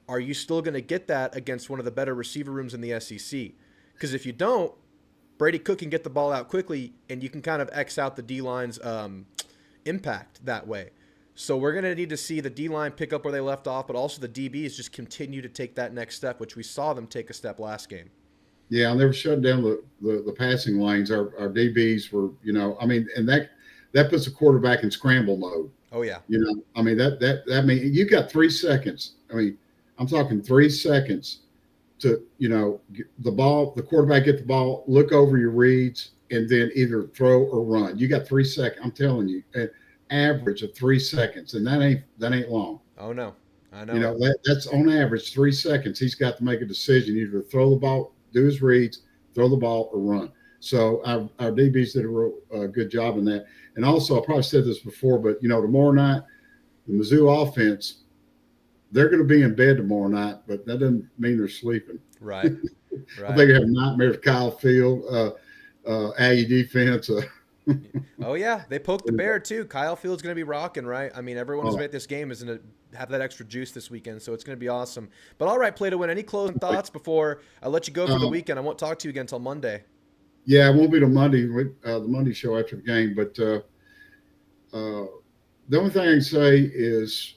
A: Are you still going to get that against one of the better receiver rooms in the SEC? Because if you don't, Brady Cook can get the ball out quickly, and you can kind of X out the D-line's impact that way. So we're going to need to see the D-line pick up where they left off, but also the DBs just continue to take that next step, which we saw them take a step last game.
F: Yeah, and they were shutting down the passing lanes. Our DBs were, and that puts the quarterback in scramble mode.
A: Oh, yeah.
F: That means you got 3 seconds. I'm talking 3 seconds to, get the ball, the quarterback get the ball, look over your reads, and then either throw or run. You got 3 seconds. I'm telling you, an average of 3 seconds, and that ain't long.
A: Oh no, I know.
F: That's on average 3 seconds. He's got to make a decision: either throw the ball, do his reads, throw the ball, or run. So our DBs did a real good job in that. And also, I probably said this before, but tomorrow night, the Mizzou offense, they're going to be in bed tomorrow night, but that doesn't mean they're sleeping.
A: Right.
F: I think I have nightmares. Kyle Field, Aggie defense.
A: Oh yeah, they poked the bear too. Kyle Field's going to be rocking, right? I mean, everyone who's
F: Oh.
A: made this game is going to have that extra juice this weekend, so it's going to be awesome. But all right, Play to Win. Any closing thoughts before I let you go for the weekend? I won't talk to you again until Monday.
F: Yeah, it won't be the Monday show after the game, but the only thing I can say is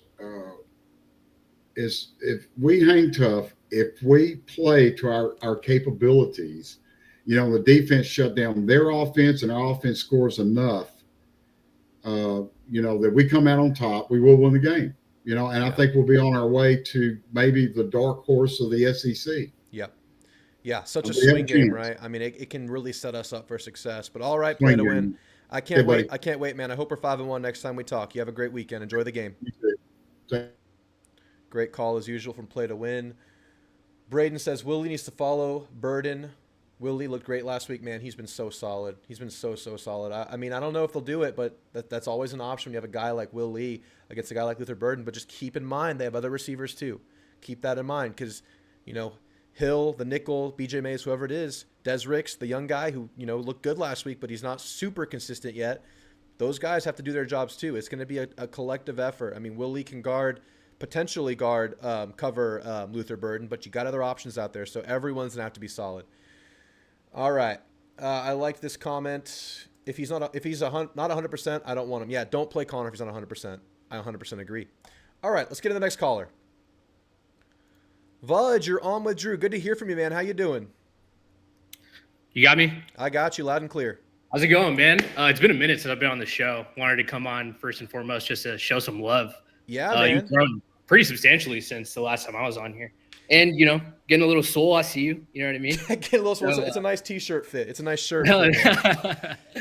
F: if we hang tough, if we play to our capabilities, the defense shut down their offense and our offense scores enough, that we come out on top, we will win the game. And I think we'll be on our way to maybe the dark horse of the SEC.
A: Yep. Yeah, such a
F: We have a
A: swing game,
F: chance.
A: right? I mean, it can really set us up for success. But all right, Play
F: Swing
A: to
F: game.
A: Win. I
F: Yeah,
A: can't
F: buddy.
A: wait. I can't wait, man. I hope we're 5-1 next time we talk. You have a great weekend. Enjoy the game.
F: So,
A: Great call as usual from Play to Win. Braden says Willie needs to follow Burden. Willie looked great last week, man. He's been so solid. He's been so solid. I mean, I don't know if they'll do it, but that's always an option. You have a guy like Will Lee against a guy like Luther Burden, but just keep in mind they have other receivers too. Keep that in mind because, Hill, the nickel, BJ Mays, whoever it is, Des Ricks, the young guy who, looked good last week, but he's not super consistent yet. Those guys have to do their jobs too. It's going to be a collective effort. I mean, Will Lee can potentially cover Luther Burden, but you got other options out there, so everyone's going to have to be solid. All right. I like this comment. If he's not 100%, I don't want him. Yeah, don't play Connor if he's not 100%. I 100% agree. All right, let's get to the next caller. Vudge, you're on with Drew. Good to hear from you, man. How you doing?
G: You got me?
A: I got you loud and clear.
G: How's it going, man? It's been a minute since I've been on the show. Wanted to come on first and foremost just to show some love.
A: Yeah, man.
G: You've grown pretty substantially since the last time I was on here. And, getting a little soul, I see you. You know what I mean?
A: Get a little. It's a nice T-shirt fit. It's a nice shirt.
G: No,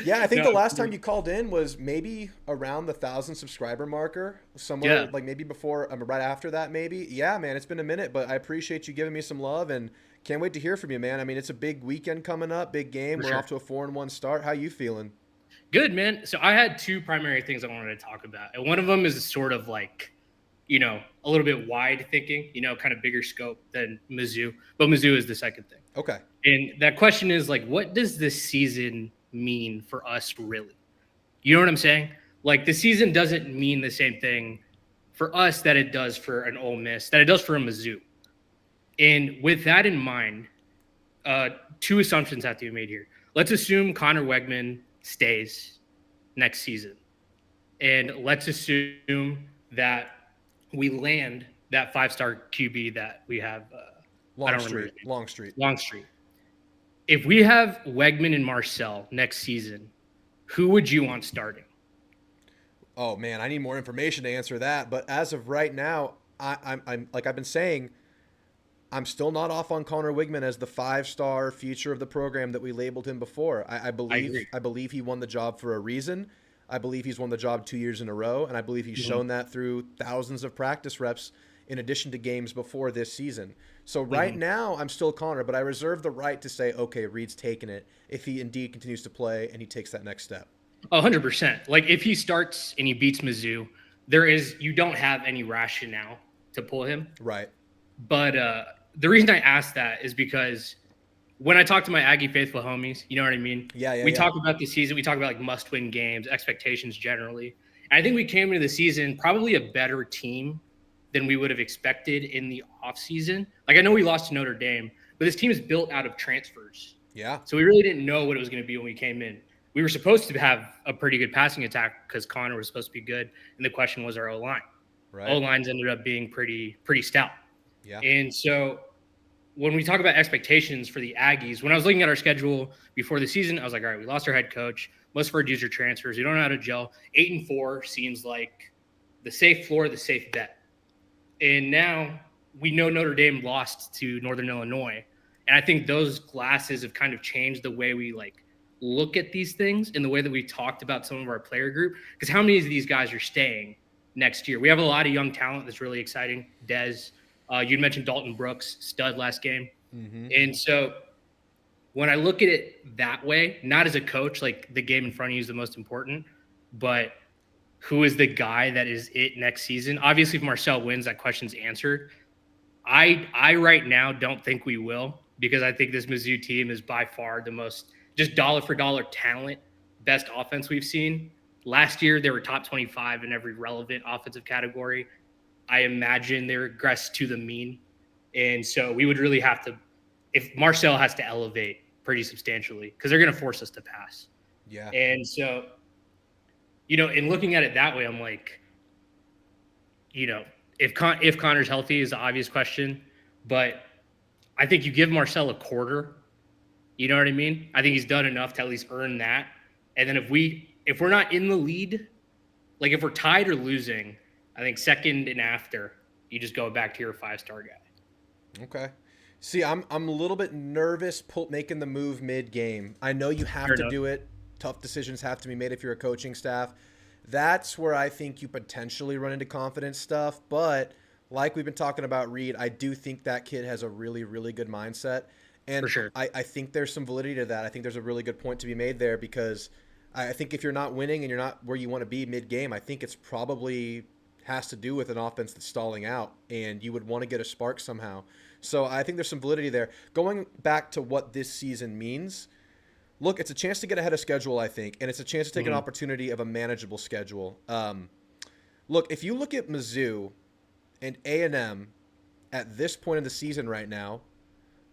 A: Yeah, I think
G: No,
A: the last time you called in was maybe around the 1,000 subscriber marker, somewhere like maybe before, right after that, maybe. Yeah, man, it's been a minute, but I appreciate you giving me some love and can't wait to hear from you, man. I mean, it's a big weekend coming up, big game. We're off to a 4-1 start. How you feeling?
G: Good, man. So I had two primary things I wanted to talk about. And one of them is sort of like, a little bit wide thinking, kind of bigger scope than Mizzou. But Mizzou is the second thing.
A: Okay.
G: And that question is like, what does this season mean for us really? You know what I'm saying? Like the season doesn't mean the same thing for us that it does for an Ole Miss, that it does for a Mizzou. And with that in mind, two assumptions have to be made here. Let's assume Connor Wegman stays next season. And let's assume that we land that 5-star QB that we have. Longstreet. If we have Wegman and Marcel next season, who would you want starting?
A: Oh man, I need more information to answer that. But as of right now, I'm like I've been saying, I'm still not off on Connor Wigman as the 5-star future of the program that we labeled him before. I believe he won the job for a reason. I believe he's won the job 2 years in a row, and I believe he's shown that through thousands of practice reps in addition to games before this season. So right now, I'm still Connor, but I reserve the right to say, okay, Reed's taking it if he indeed continues to play and he takes that next step.
G: 100%. Like if he starts and he beats Mizzou, you don't have any rationale to pull him.
A: Right.
G: But the reason I ask that is because when I talk to my Aggie faithful homies, you know what I mean?
A: Yeah.
G: We talk about the season. We talk about like must-win games, expectations generally. And I think we came into the season probably a better team than we would have expected in the offseason. Like I know we lost to Notre Dame, but this team is built out of transfers.
A: Yeah.
G: So we really didn't know what it was going to be when we came in. We were supposed to have a pretty good passing attack because Connor was supposed to be good. And the question was our O-line.
A: Right.
G: O-lines ended up being pretty stout.
A: Yeah.
G: And so when we talk about expectations for the Aggies, when I was looking at our schedule before the season, I was like, all right, we lost our head coach. Most of our dudes are transfers. We don't know how to gel. 8-4 seems like the safe floor, the safe bet. And now we know Notre Dame lost to Northern Illinois. And I think those glasses have kind of changed the way we look at these things and the way that we talked about some of our player group. Because how many of these guys are staying next year? We have a lot of young talent that's really exciting. Dez, you'd mentioned Dalton Brooks, stud last game.
A: Mm-hmm.
G: And so when I look at it that way, not as a coach, like the game in front of you is the most important, but who is the guy that is it next season? Obviously, if Marcel wins, that question's answered. I right now don't think we will. because I think this Mizzou team is by far the most just dollar for dollar talent, best offense we've seen. Last year, they were top 25 in every relevant offensive category. I imagine they regress to the mean. And so we would really have to, if Marcel has to elevate pretty substantially, because they're going to force us to pass.
A: Yeah.
G: And so, in looking at it that way, I'm like, if Connor's healthy is the obvious question, but I think you give Marcel a quarter. You know what I mean? I think he's done enough to at least earn that. And then if we're not in the lead, like if we're tied or losing, I think second and after, you just go back to your 5-star guy.
A: Okay. See, I'm a little bit nervous making the move mid-game. I know you have to do it. Tough decisions have to be made if you're a coaching staff. That's where I think you potentially run into confidence stuff. But like we've been talking about Reed, I do think that kid has a really, really good mindset. And
G: For sure.
A: I think there's some validity to that. I think there's a really good point to be made there, because I think if you're not winning and you're not where you want to be mid-game, I think it's probably has to do with an offense that's stalling out, and you would want to get a spark somehow. So I think there's some validity there. Going back to what this season means, look, it's a chance to get ahead of schedule, I think, and it's a chance to take an opportunity of a manageable schedule. Look, if you look at Mizzou and A&M at this point in the season right now,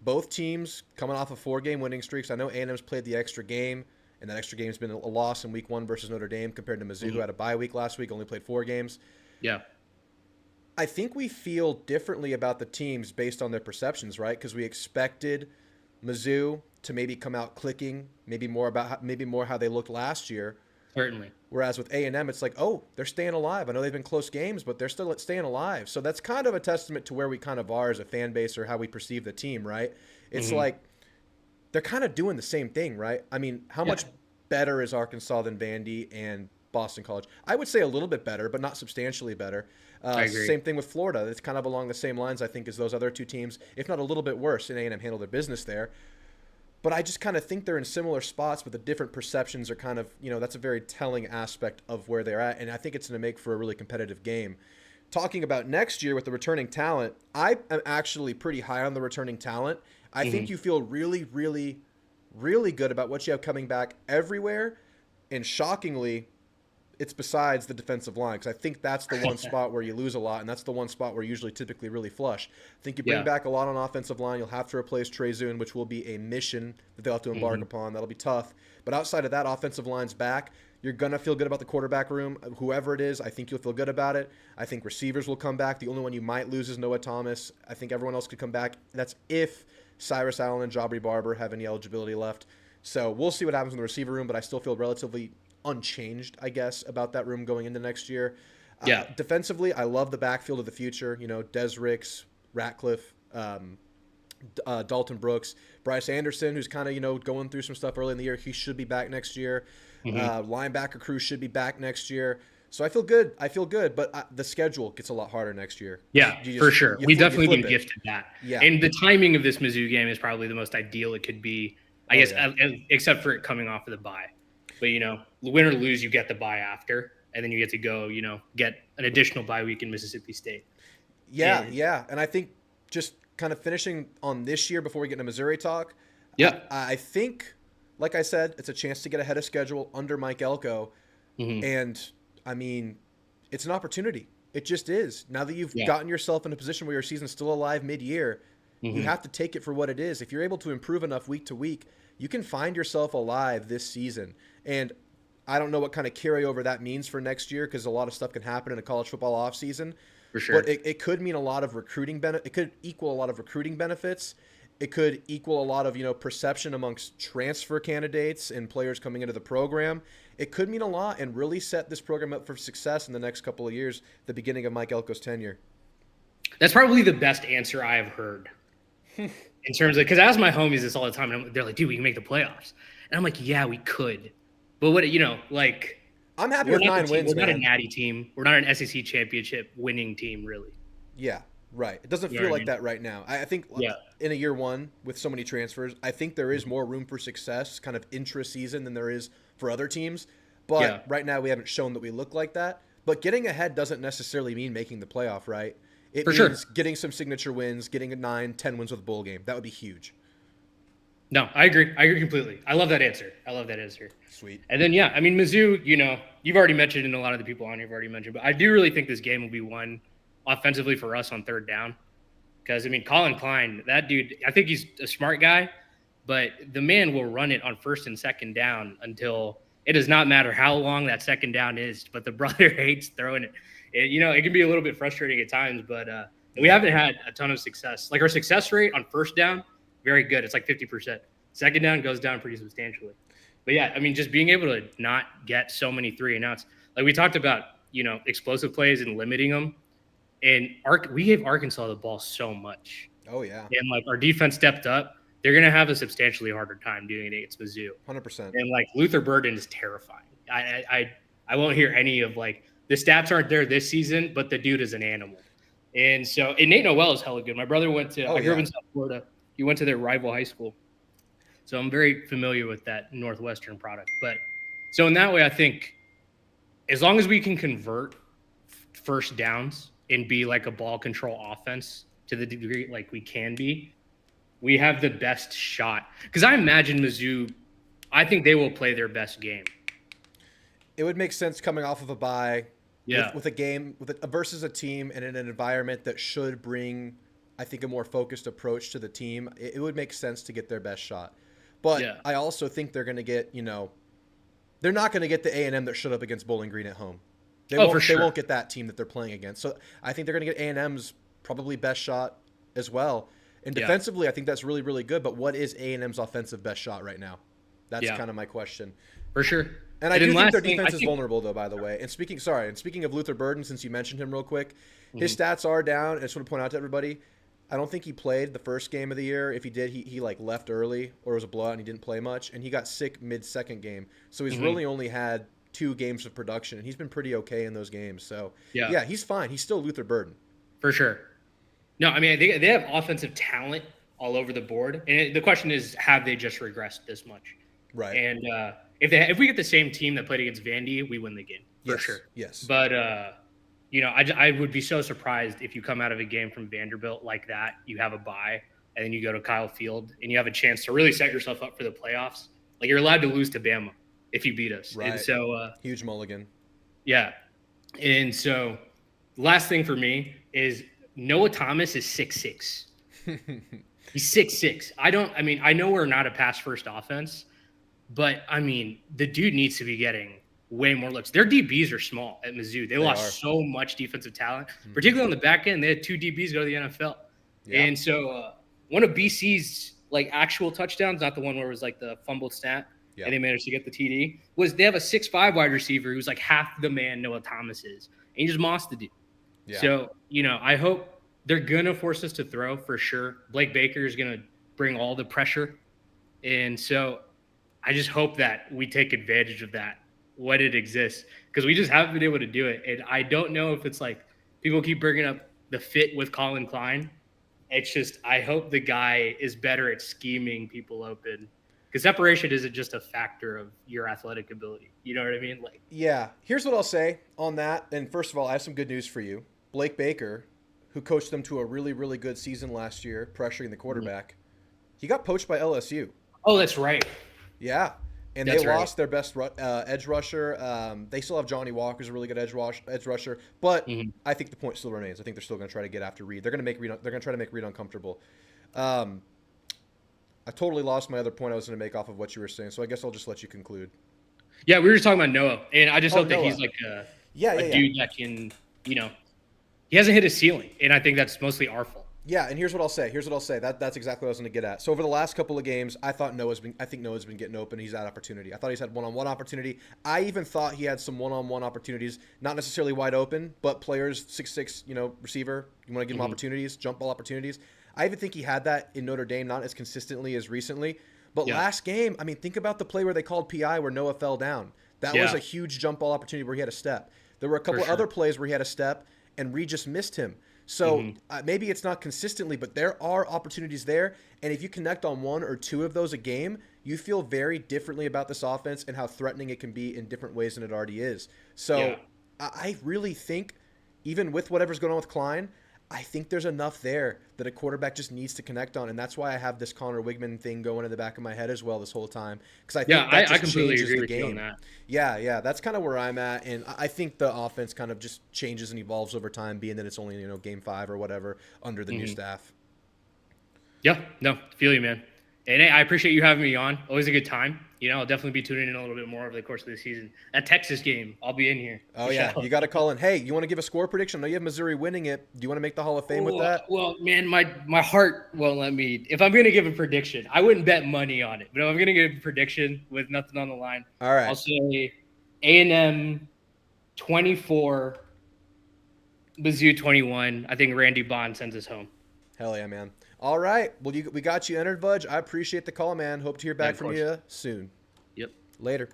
A: both teams coming off of 4-game winning streaks. I know A&M's played the extra game, and that extra game's been a loss in week 1 versus Notre Dame compared to Mizzou, who had a bye week last week, only played 4 games.
G: Yeah.
A: I think we feel differently about the teams based on their perceptions, right? Because we expected Mizzou to maybe come out clicking, maybe more how they looked last year.
G: Certainly.
A: Whereas with A&M, it's like, oh, they're staying alive. I know they've been close games, but they're still staying alive. So that's kind of a testament to where we kind of are as a fan base, or how we perceive the team, right? It's like they're kind of doing the same thing, right? I mean, how much better is Arkansas than Vandy and Boston College? I would say a little bit better, but not substantially better.
G: I agree.
A: Same thing with Florida. It's kind of along the same lines, I think, as those other two teams, if not a little bit worse, and A&M handled their business there. But I just kind of think they're in similar spots, but the different perceptions are kind of, that's a very telling aspect of where they're at. And I think it's going to make for a really competitive game. Talking about next year with the returning talent, I am actually pretty high on the returning talent. I think you feel really, really, really good about what you have coming back everywhere. And shockingly, it's besides the defensive line, because I think that's the one spot where you lose a lot, and that's the one spot where usually typically really flush. I think you bring back a lot on offensive line. You'll have to replace Trezun, which will be a mission that they'll have to embark upon. That'll be tough. But outside of that, offensive line's back. You're going to feel good about the quarterback room. Whoever it is, I think you'll feel good about it. I think receivers will come back. The only one you might lose is Noah Thomas. I think everyone else could come back. That's if Cyrus Allen and Jabri Barber have any eligibility left. So we'll see what happens in the receiver room, but I still feel relatively unchanged, I guess, about that room going into next year. Defensively, I love the backfield of the future. Des Ricks, Ratcliffe, Dalton Brooks, Bryce Anderson, who's kind of, going through some stuff early in the year. He should be back next year. Linebacker crew should be back next year. So I feel good, but the schedule gets a lot harder next year.
G: Yeah, for sure. We definitely been
A: it.
G: gifted that.
A: Yeah.
G: And the timing of this Mizzou game is probably the most ideal it could be, I guess, except for it coming off of the bye. But, win or lose, you get the bye after, and then you get to go, get an additional bye week in Mississippi State.
A: Yeah. And I think just kind of finishing on this year before we get into Missouri talk, I think, like I said, it's a chance to get ahead of schedule under Mike Elko. And, I mean, it's an opportunity. It just is. Now that you've gotten yourself in a position where your season's still alive mid-year, you have to take it for what it is. If you're able to improve enough week to week, you can find yourself alive this season. And I don't know what kind of carryover that means for next year, because a lot of stuff can happen in a college football offseason.
G: For sure.
A: But it could mean a lot of recruiting it could equal a lot of recruiting benefits. It could equal a lot of, perception amongst transfer candidates and players coming into the program. It could mean a lot and really set this program up for success in the next couple of years, the beginning of Mike Elko's tenure.
G: That's probably the best answer I have heard. In terms of, because I ask my homies this all the time, and they're like, dude, we can make the playoffs. And I'm like, yeah, we could. But what,
A: I'm happy with 9 wins,
G: We're not a
A: man.
G: natty team. We're not an SEC championship winning team, really.
A: Yeah, right. It doesn't feel like that right now. I think in a year one with so many transfers, I think there is more room for success kind of intra-season than there is for other teams. But right now we haven't shown that we look like that. But getting ahead doesn't necessarily mean making the playoff, right? It means getting some signature wins, getting a 9-10 wins with a bowl game. That would be huge.
G: No, I agree. I agree completely. I love that answer.
A: Sweet.
G: And then, yeah, I mean, Mizzou, you've already mentioned, and a lot of the people on here have already mentioned, but I do really think this game will be won offensively for us on third down. Because, I mean, Colin Klein, that dude, I think he's a smart guy, but the man will run it on first and second down until it does not matter how long that second down is, but the brother hates throwing it. It can be a little bit frustrating at times, but we haven't had a ton of success. Like our success rate on first down, very good. It's like 50%. Second down goes down pretty substantially. But yeah, I mean, just being able to not get so many 3 and outs. Like we talked about, explosive plays and limiting them. And we gave Arkansas the ball so much.
A: Oh, yeah.
G: And like our defense stepped up. They're going to have a substantially harder time doing it against Mizzou.
A: 100%.
G: And like Luther Burden is terrifying. I won't hear any of like the stats aren't there this season, but the dude is an animal. And Nate Noel is hella good. My brother I grew up in South Florida. He went to their rival high school. So I'm very familiar with that Northwestern product. But so in that way, I think as long as we can convert first downs and be like a ball control offense to the degree like we can be, we have the best shot. Because I imagine Mizzou, I think they will play their best game.
A: It would make sense coming off of a bye
G: Yeah.
A: with a game versus a team and in an environment that should bring, I think, a more focused approach to the team. It would make sense to get their best shot. But
G: Yeah.
A: I also think they're going to get, they're not going to get the A&M that showed up against Bowling Green at home. They won't get that team that they're playing against. So I think they're going to get A&M's probably best shot as well. And defensively, I think that's really, really good. But what is A&M's offensive best shot right now? That's kind of my question.
G: For sure.
A: And I do think their defense is vulnerable, though, by the way. And speaking of Luther Burden, since you mentioned him real quick, his stats are down. I just want to point out to everybody, I don't think he played the first game of the year. If he did, he like left early or it was a blowout and he didn't play much. And he got sick mid-second game. So he's really only had 2 games of production. And he's been pretty okay in those games. So, yeah, he's fine. He's still Luther Burden.
G: For sure. No, I mean, they have offensive talent all over the board. And the question is, have they just regressed this much?
A: Right.
G: And if we get the same team that played against Vandy, we win the game. For sure.
A: Yes.
G: But, I would be so surprised if you come out of a game from Vanderbilt like that, you have a bye, and then you go to Kyle Field, and you have a chance to really set yourself up for the playoffs. Like, you're allowed to lose to Bama if you beat us.
A: Right.
G: And so
A: huge mulligan.
G: Yeah. And so last thing for me is Noah Thomas is 6'6". He's 6'6". I know we're not a pass-first offense, but, I mean, the dude needs to be getting way more looks. Their DBs are small at Mizzou. They lost so much defensive talent, particularly on the back end. They had 2 DBs go to the NFL. Yeah. And so one of BC's, like, actual touchdowns, not the one where it was, like, the fumbled snap, and they managed to get the TD, was they have a 6'5" wide receiver who's, like, half the man Noah Thomas is. And he just mossed the dude. Yeah. So, I hope they're going to force us to throw for sure. Blake Baker is going to bring all the pressure. And so I just hope that we take advantage of that when it exists, because we just haven't been able to do it. And I don't know if it's like people keep bringing up the fit with Colin Klein. It's just I hope the guy is better at scheming people open, because separation isn't just a factor of your athletic ability. You know what I mean? Like,
A: yeah. Here's what I'll say on that. And first of all, I have some good news for you. Blake Baker, who coached them to a really, really good season last year, pressuring the quarterback, he got poached by LSU.
G: Oh, that's right.
A: Yeah. And they lost their best edge rusher. They still have Johnny Walker, who's a really good edge rusher. But I think the point still remains. I think they're still going to try to get after Reed. They're going to try to make Reed uncomfortable. I totally lost my other point I was going to make off of what you were saying, so I guess I'll just let you conclude.
G: Yeah, we were just talking about Noah, and I just hope that he's like a dude that can, he hasn't hit his ceiling, and I think that's mostly our fault.
A: Yeah, and here's what I'll say. That's exactly what I was going to get at. So over the last couple of games, I think Noah's been getting open. He's had opportunity. I thought he's had one-on-one opportunity. I even thought he had some one-on-one opportunities, not necessarily wide open, but players 6'6", receiver. You want to give him opportunities, jump ball opportunities. I even think he had that in Notre Dame, not as consistently as recently. But last game, I mean, think about the play where they called PI where Noah fell down. That was a huge jump ball opportunity where he had a step. There were a couple other plays where he had a step, and Reed just missed him. So maybe it's not consistently, but there are opportunities there. And if you connect on 1 or 2 of those a game, you feel very differently about this offense and how threatening it can be in different ways than it already is. So I really think, even with whatever's going on with Klein, I think there's enough there that a quarterback just needs to connect on, and that's why I have this Connor Wigman thing going in the back of my head as well this whole time, because I think that
G: I
A: just
G: completely
A: changes
G: agree
A: the
G: with you on
A: game.
G: that.
A: Yeah, that's kind of where I'm at, and I think the offense kind of just changes and evolves over time, being that it's only game 5 or whatever under the new staff.
G: Yeah, no, feel you, man. And hey, I appreciate you having me on. Always a good time. I'll definitely be tuning in a little bit more over the course of the season. That Texas game, I'll be in here.
A: Oh yeah, you got to call in. Hey, you want to give a score prediction? I know you have Missouri winning it. Do you want to make the Hall of Fame with that?
G: Well, man, my heart won't let me. If I'm going to give a prediction, I wouldn't bet money on it. But if I'm going to give a prediction with nothing on the line,
A: all right,
G: I'll say A&M 24, Mizzou 21. I think Randy Bond sends us home.
A: Hell yeah, man. All right. Well, we got you entered, Budge. I appreciate the call, man. Hope to hear back from you soon.
G: Yep.
A: Later.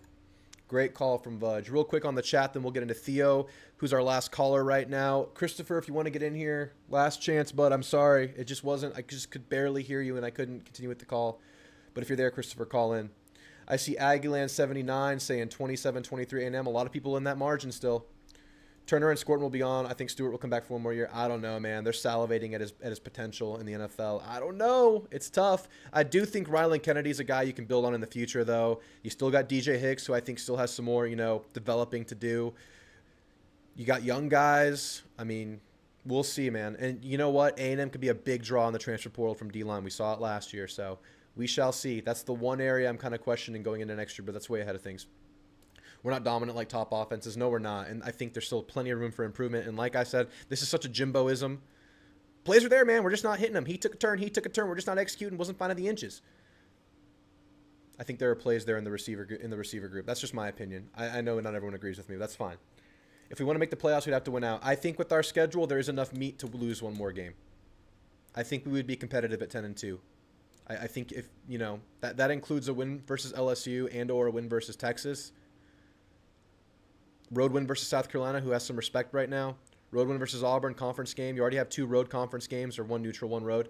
A: Great call from Budge. Real quick on the chat, then we'll get into Theo, who's our last caller right now. Christopher, if you want to get in here, last chance, bud. I'm sorry. It just wasn't. I just could barely hear you, and I couldn't continue with the call. But if you're there, Christopher, call in. I see Aggieland79 saying 27-23 A&M. A lot of people in that margin still. Turner and Scorton will be on. I think Stewart will come back for one more year. I don't know, man. They're salivating at his potential in the NFL. I don't know. It's tough. I do think Rylan Kennedy's a guy you can build on in the future, though. You still got DJ Hicks, who I think still has some more, developing to do. You got young guys. I mean, we'll see, man. And you know what? A&M could be a big draw in the transfer portal from D-line. We saw it last year, so we shall see. That's the one area I'm kind of questioning going into next year, but that's way ahead of things. We're not dominant like top offenses. No, we're not. And I think there's still plenty of room for improvement. And like I said, this is such a Jimboism. Plays are there, man. We're just not hitting them. He took a turn. We're just not executing. Wasn't finding the inches. I think there are plays there in the receiver group. That's just my opinion. I know not everyone agrees with me. That's fine. If we want to make the playoffs, we'd have to win out. I think with our schedule, there is enough meat to lose one more game. I think we would be competitive at 10-2. I think if, that includes a win versus LSU and or a win versus Texas. Road win versus South Carolina, who has some respect right now. Road win versus Auburn, conference game. You already have 2 road conference games, or 1 neutral, 1 road.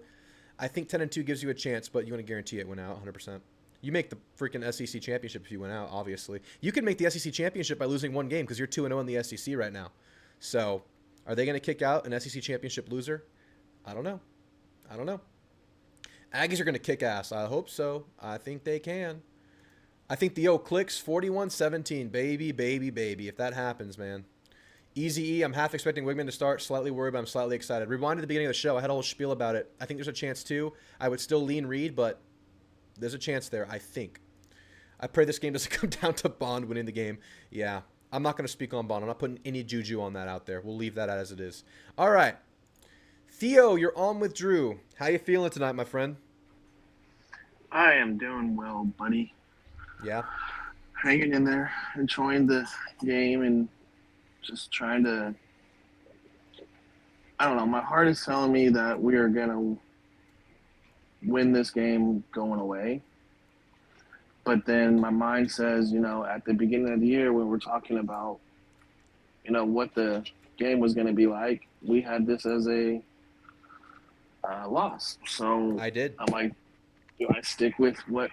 A: I think 10-2 gives you a chance, but you want to guarantee it win out 100%. You make the freaking SEC championship if you win out, obviously. You can make the SEC championship by losing 1 game because you're 2-0 in the SEC right now. So, are they going to kick out an SEC championship loser? I don't know. Aggies are going to kick ass. I hope so. I think they can. I think the O clicks 41-17. Baby. If that happens, man. Easy E, I'm half expecting Wigman to start. Slightly worried, but I'm slightly excited. Rewind to the beginning of the show. I had a whole spiel about it. I think there's a chance, too. I would still lean Reed, but there's a chance there, I think. I pray this game doesn't come down to Bond winning the game. Yeah, I'm not going to speak on Bond. I'm not putting any juju on that out there. We'll leave that as it is. All right. Theo, you're on with Drew. How you feeling tonight, my friend?
H: I am doing well, buddy.
A: Yeah.
H: Hanging in there, enjoying the game, and just trying to. I don't know. My heart is telling me that we are gonna win this game going away, but then my mind says, at the beginning of the year when we're talking about, what the game was going to be like, we had this as a loss. So
A: I did.
H: I'm like, do I stick with what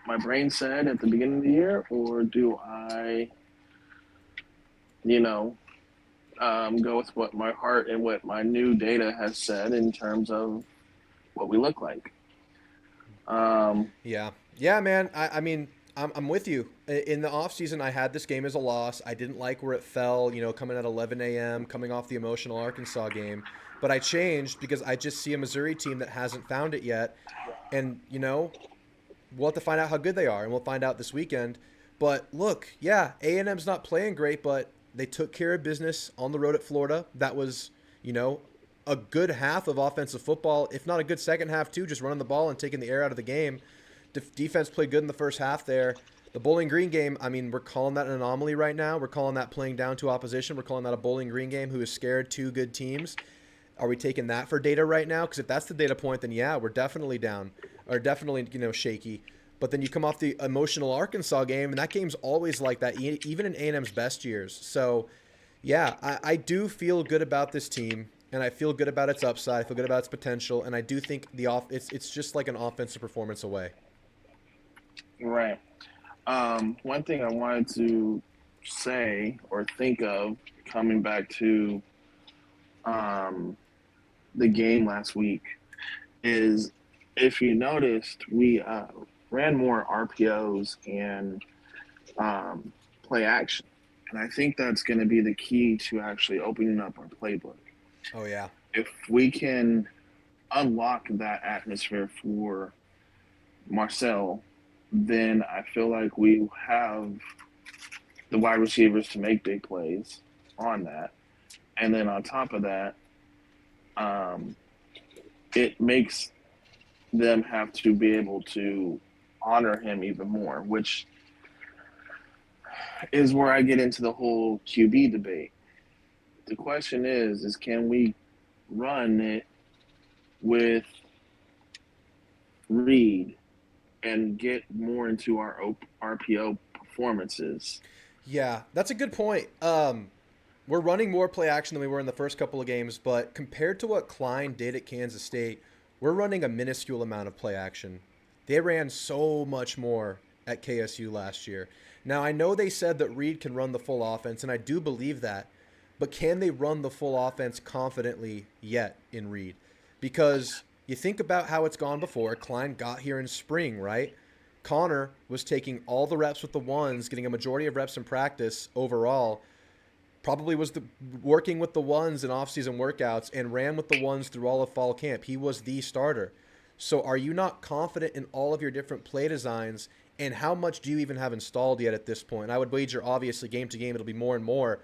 H: my brain said at the beginning of the year, or do I, go with what my heart and what my new data has said in terms of what we look like?
A: Yeah, man. I mean, I'm with you. In the offseason, I had this game as a loss. I didn't like where it fell, coming at 11 a.m., coming off the emotional Arkansas game. But I changed because I just see a Missouri team that hasn't found it yet. And, we'll have to find out how good they are, and we'll find out this weekend. But look, yeah, A&M's not playing great, but they took care of business on the road at Florida. That was, a good half of offensive football, if not a good second half too, just running the ball and taking the air out of the game. Defense played good in the first half there. The Bowling Green game, I mean, we're calling that an anomaly right now. We're calling that playing down to opposition. We're calling that a Bowling Green game who is scared 2 good teams. Are we taking that for data right now? Because if that's the data point, then yeah, we're definitely down, or definitely, shaky. But then you come off the emotional Arkansas game, and that game's always like that, even in A&M's best years. So, yeah, I do feel good about this team, and I feel good about its upside. I feel good about its potential, and I do think it's just like an offensive performance away.
H: Right. One thing I wanted to say or think of coming back to the game last week is, if you noticed, we ran more RPOs and play action. And I think that's going to be the key to actually opening up our playbook.
A: Oh yeah.
H: If we can unlock that atmosphere for Marcel, then I feel like we have the wide receivers to make big plays on that. And then on top of that, it makes them have to be able to honor him even more, which is where I get into the whole QB debate. The question is can we run it with Reed and get more into our RPO performances?
A: Yeah, that's a good point. We're running more play action than we were in the first couple of games, but compared to what Klein did at Kansas State, we're running a minuscule amount of play action. They ran so much more at KSU last year. Now, I know they said that Reed can run the full offense, and I do believe that, but can they run the full offense confidently yet in Reed? Because you think about how it's gone before. Klein got here in spring, right? Connor was taking all the reps with the ones, getting a majority of reps in practice overall, probably was working with the ones in off-season workouts and ran with the ones through all of fall camp. He was the starter. So are you not confident in all of your different play designs, and how much do you even have installed yet at this point? I would wager, obviously, game to game, it'll be more and more.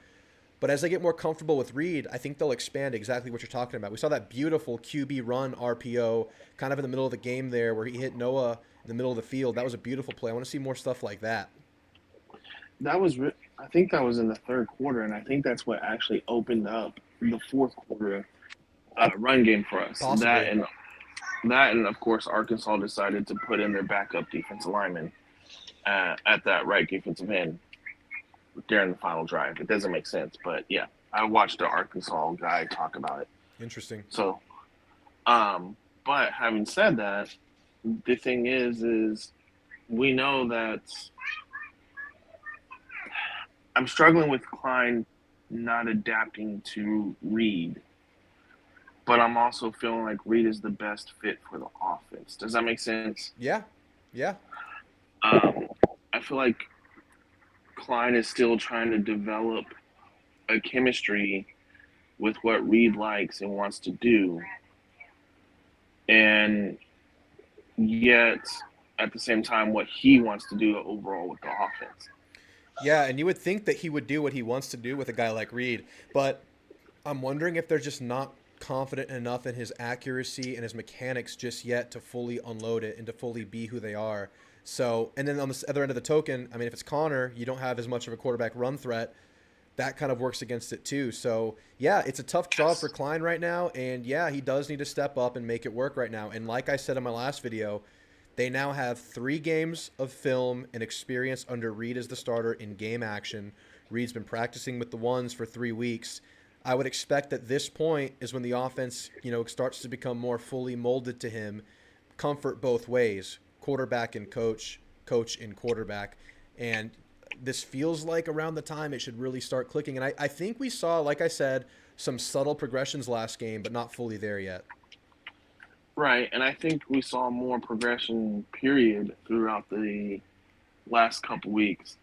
A: But as they get more comfortable with Reed, I think they'll expand exactly what you're talking about. We saw that beautiful QB run RPO kind of in the middle of the game there where he hit Noah in the middle of the field. That was a beautiful play. I want to see more stuff like that.
H: That was, I think that was in the third quarter, and I think that's what actually opened up the fourth quarter run game for us.
A: Possibly.
H: That and of course Arkansas decided to put in their backup defensive lineman at that right defensive end during the final drive. It doesn't make sense, but yeah, I watched the Arkansas guy talk about it.
A: Interesting.
H: So, but having said that, the thing is we know that I'm struggling with Klein not adapting to Reed, but I'm also feeling like Reed is the best fit for the offense. Does that make sense?
A: Yeah. Yeah.
H: I feel like Klein is still trying to develop a chemistry with what Reed likes and wants to do. And yet, at the same time, what he wants to do overall with the offense.
A: Yeah, and you would think that he would do what he wants to do with a guy like Reed, but I'm wondering if they're just not confident enough in his accuracy and his mechanics just yet to fully unload it and to fully be who they are. So, and then on the other end of the token, I mean, if it's Connor, you don't have as much of a quarterback run threat. That kind of works against it too. So, yeah, it's a tough job for Klein right now, and yeah, he does need to step up and make it work right now. And like I said in my last video, they now have 3 games of film and experience under Reed as the starter in game action. Reed's been practicing with the ones for 3 weeks. I would expect that this point is when the offense, starts to become more fully molded to him. Comfort both ways, quarterback and coach and quarterback. And this feels like around the time it should really start clicking. And I think we saw, like I said, some subtle progressions last game, but not fully there yet.
H: Right, and I think we saw more progression, period, throughout the last couple weeks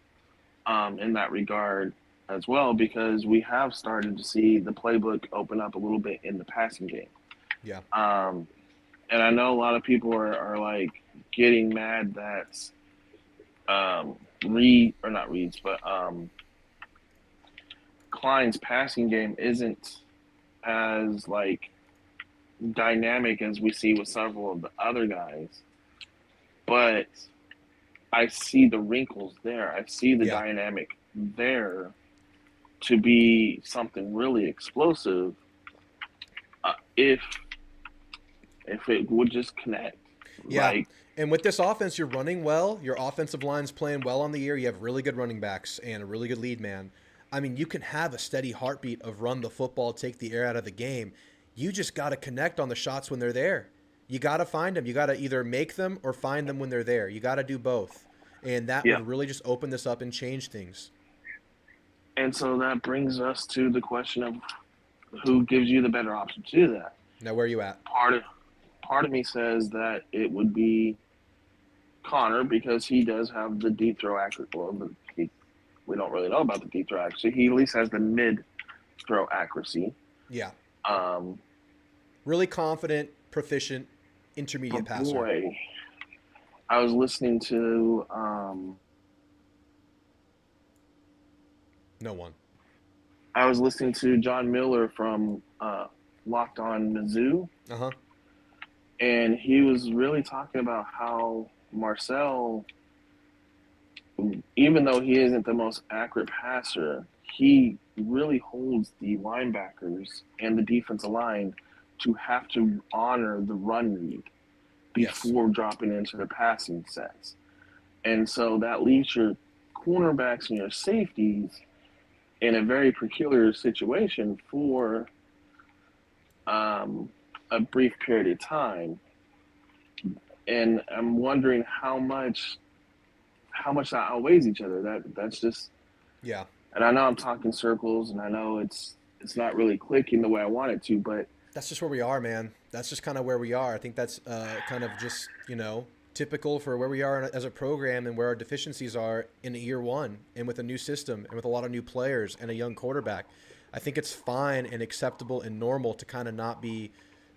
H: in that regard as well, because we have started to see the playbook open up a little bit in the passing game.
A: Yeah.
H: And I know a lot of people are like getting mad that Klein's passing game isn't as like dynamic as we see with several of the other guys, but I see the wrinkles there. I see the dynamic there to be something really explosive if it would just connect.
A: Yeah. And with this offense, you're running well. Your offensive line's playing well on the year. You have really good running backs and a really good lead man. I mean, you can have a steady heartbeat of run the football, take the air out of the game. You just got to connect on the shots when they're there. You got to find them. You got to either make them or find them when they're there. You got to do both. And that would really just open this up and change things.
H: And so that brings us to the question of who gives you the better option to do that.
A: Now, where are you at?
H: Part of me says that it would be Connor because he does have the deep throw accuracy. Well, we don't really know about the deep throw accuracy. He at least has the mid throw accuracy.
A: Yeah.
H: Um,
A: Really confident, proficient, intermediate
H: but
A: passer.
H: boy, I was listening to
A: No one.
H: I was listening to John Miller from Locked On Mizzou,
A: Uh-huh.
H: and he was really talking about how Marcel, even though he isn't the most accurate passer, he really holds the linebackers and the defensive line to have to honor the run read before dropping into their passing sets. And so that leaves your cornerbacks and your safeties in a very peculiar situation for a brief period of time. And I'm wondering how much that outweighs each other. That's just,
A: Yeah.
H: and I know I'm talking circles, and I know it's not really clicking the way I want it to, but
A: That's just where we are, man. That's just kind of where we are. I think that's kind of just, typical for where we are as a program and where our deficiencies are in year one and with a new system and with a lot of new players and a young quarterback. I think it's fine and acceptable and normal to kind of not be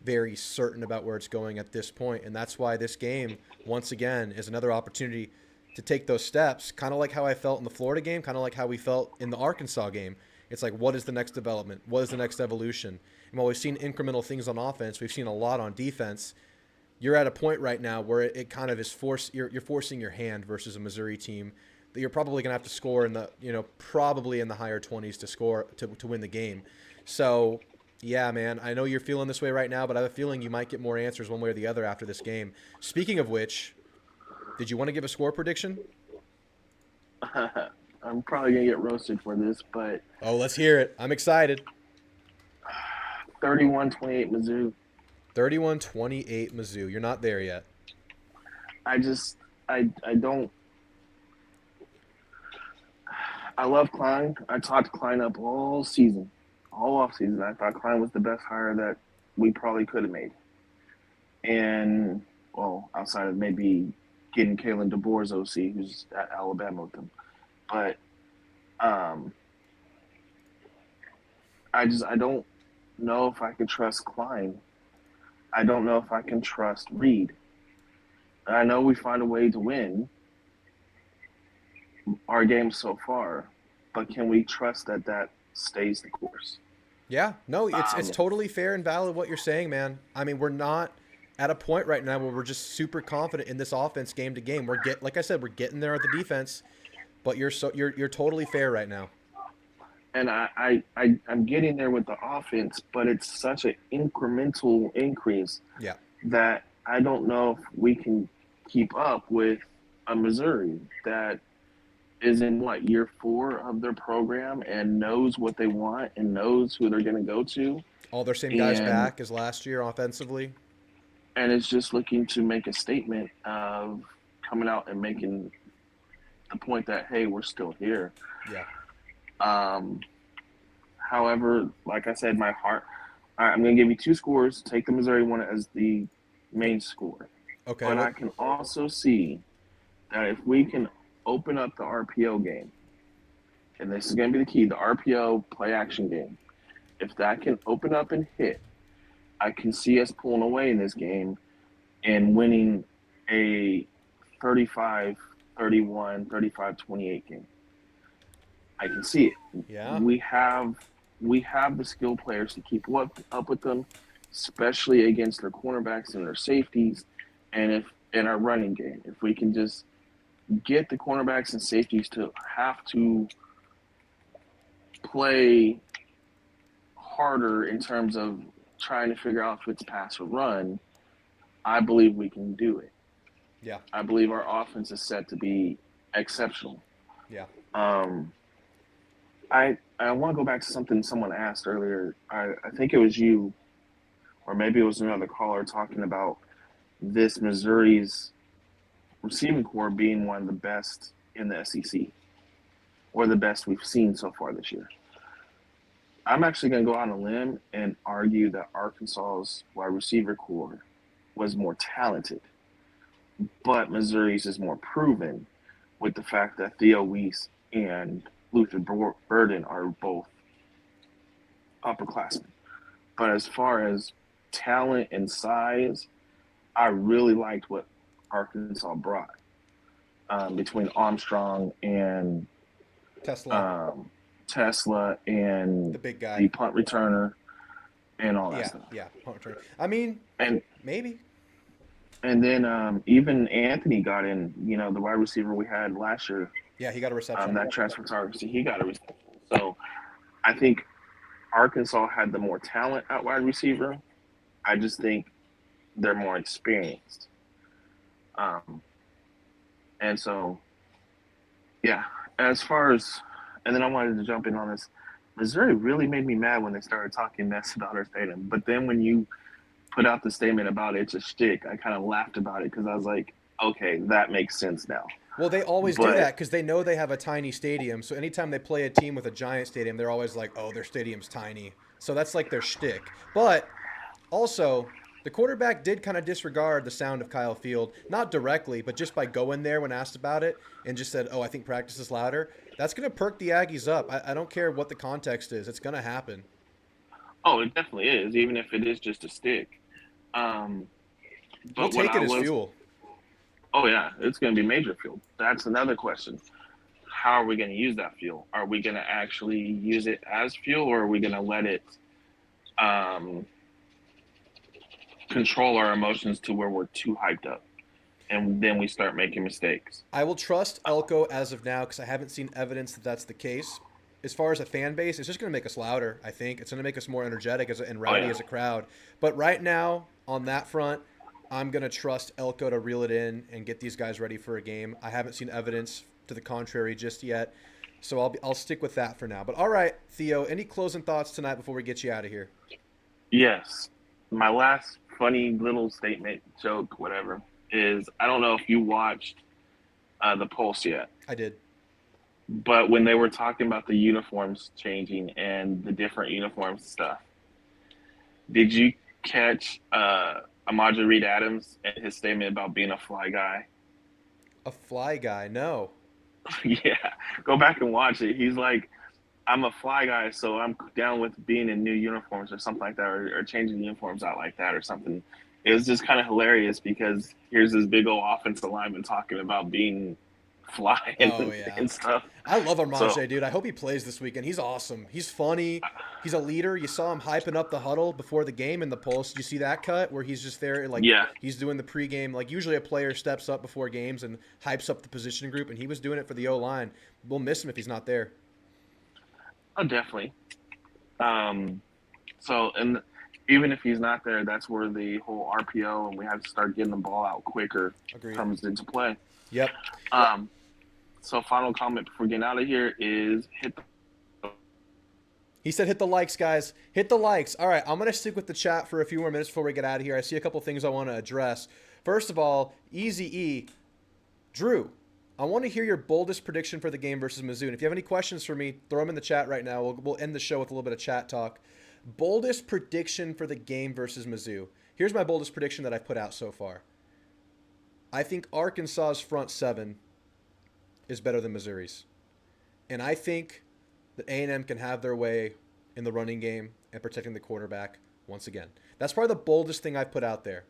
A: very certain about where it's going at this point. And that's why this game, once again, is another opportunity to take those steps, kind of like how I felt in the Florida game, kind of like how we felt in the Arkansas game. It's like, what is the next development? What is the next evolution? And while we've seen incremental things on offense, we've seen a lot on defense. You're at a point right now where it kind of is you're forcing your hand versus a Missouri team that you're probably going to have to score in the, probably in the higher 20s to score to win the game. So, yeah, man, I know you're feeling this way right now, but I have a feeling you might get more answers one way or the other after this game. Speaking of which, did you want to give a score prediction?
H: I'm probably going to get roasted for this, but
A: Oh, let's hear it. I'm excited.
H: 31-28 Mizzou.
A: 31-28 Mizzou. You're not there yet.
H: I don't. I love Klein. I talked Klein up all season, all off season. I thought Klein was the best hire that we probably could have made. And, well, outside of maybe getting Kalen DeBoer's OC, who's at Alabama with them. But I don't know if I can trust Klein. I don't know if I can trust Reed. I know we find a way to win our games so far, but can we trust that stays the course?
A: Yeah, no, it's totally fair and valid what you're saying, man. I mean, we're not at a point right now where we're just super confident in this offense game to game. Like I said, we're getting there at the defense, but you're totally fair right now.
H: And I'm getting there with the offense, but it's such an incremental increase that I don't know if we can keep up with a Missouri that is in year 4 of their program and knows what they want and knows who they're going to go to.
A: All their same guys back as last year offensively.
H: And it's just looking to make a statement of coming out and making the point that, hey, we're still here.
A: Yeah.
H: However, like I said, my heart, I'm going to give you 2 scores. Take the Missouri one as the main score.
A: Okay.
H: But I can also see that if we can open up the RPO game, and this is going to be the key, the RPO play action game, if that can open up and hit, I can see us pulling away in this game and winning a 35-31, 35-28 game. I can see it.
A: Yeah.
H: We have the skill players to keep up with them, especially against their cornerbacks and their safeties, and if in our running game, if we can just get the cornerbacks and safeties to have to play harder in terms of trying to figure out if it's pass or run, I believe we can do it.
A: Yeah.
H: I believe our offense is set to be exceptional.
A: Yeah.
H: I want to go back to something someone asked earlier. I think it was you, or maybe it was another caller talking about this Missouri's receiving core being one of the best in the SEC, or the best we've seen so far this year. I'm actually going to go on a limb and argue that Arkansas's wide receiver core was more talented, but Missouri's is more proven with the fact that Theo Weiss and Luther Burden are both upperclassmen. But as far as talent and size, I really liked what Arkansas brought between Armstrong and Tesla and
A: the big guy,
H: the punt returner, and all that
A: yeah,
H: stuff.
A: yeah, punt returner. I mean,
H: And
A: maybe.
H: and then even Anthony got in. You know, the wide receiver we had last year.
A: Yeah, he got a reception.
H: That transfer to Arkansas, he got a reception. So I think Arkansas had the more talent at wide receiver. I just think they're more experienced. And so, yeah, as far as, and then I wanted to jump in on this. Missouri really made me mad when they started talking mess about our stadium. But then when you put out the statement about it's a shtick, I kind of laughed about it because I was like, okay, that makes sense now.
A: Well, they always do that because they know they have a tiny stadium. So anytime they play a team with a giant stadium, they're always like, oh, their stadium's tiny. So that's like their shtick. But also, the quarterback did kind of disregard the sound of Kyle Field, not directly, but just by going there when asked about it and just said, oh, I think practice is louder. That's going to perk the Aggies up. I don't care what the context is. It's going to happen.
H: Oh, it definitely is, even if it is just a stick. But
A: we'll take it as fuel.
H: Oh, yeah, it's going to be major fuel. That's another question. How are we going to use that fuel? Are we going to actually use it as fuel, or are we going to let it control our emotions to where we're too hyped up? And then we start making mistakes.
A: I will trust Elko as of now because I haven't seen evidence that that's the case. As far as a fan base, it's just going to make us louder, I think. It's going to make us more energetic and rowdy as a crowd. But right now, on that front, I'm going to trust Elko to reel it in and get these guys ready for a game. I haven't seen evidence to the contrary just yet. So I'll stick with that for now. But all right, Theo, any closing thoughts tonight before we get you out of here?
H: Yes. My last funny little statement, joke, whatever, is I don't know if you watched the Pulse yet.
A: I did.
H: But when they were talking about the uniforms changing and the different uniforms stuff, did you catch Amaja Reed Adams and his statement about being a fly guy?
A: A fly guy? No.
H: Yeah. Go back and watch it. He's like, I'm a fly guy, so I'm down with being in new uniforms or something like that, or changing uniforms out like that or something. It was just kind of hilarious because here's this big old offensive lineman talking about being fly and stuff.
A: I love Amaje, dude. I hope he plays this weekend. He's awesome. He's funny. He's a leader. You saw him hyping up the huddle before the game in the Pulse. Did you see that cut where he's just there, like he's doing the pregame? Like usually a player steps up before games and hypes up the position group, and he was doing it for the O-line. We'll miss him if he's not there.
H: Oh, definitely. So, and even if he's not there, that's where the whole RPO and we have to start getting the ball out quicker comes into play.
A: Yep.
H: So final comment before getting out of here is hit the...
A: He said hit the likes, guys. Hit the likes. All right, I'm going to stick with the chat for a few more minutes before we get out of here. I see a couple things I want to address. First of all, Easy E. Drew, I want to hear your boldest prediction for the game versus Mizzou. And if you have any questions for me, throw them in the chat right now. We'll end the show with a little bit of chat talk. Boldest prediction for the game versus Mizzou. Here's my boldest prediction that I've put out so far. I think Arkansas's front seven is better than Missouri's. And I think that A&M can have their way in the running game and protecting the quarterback once again. That's probably the boldest thing I've put out there.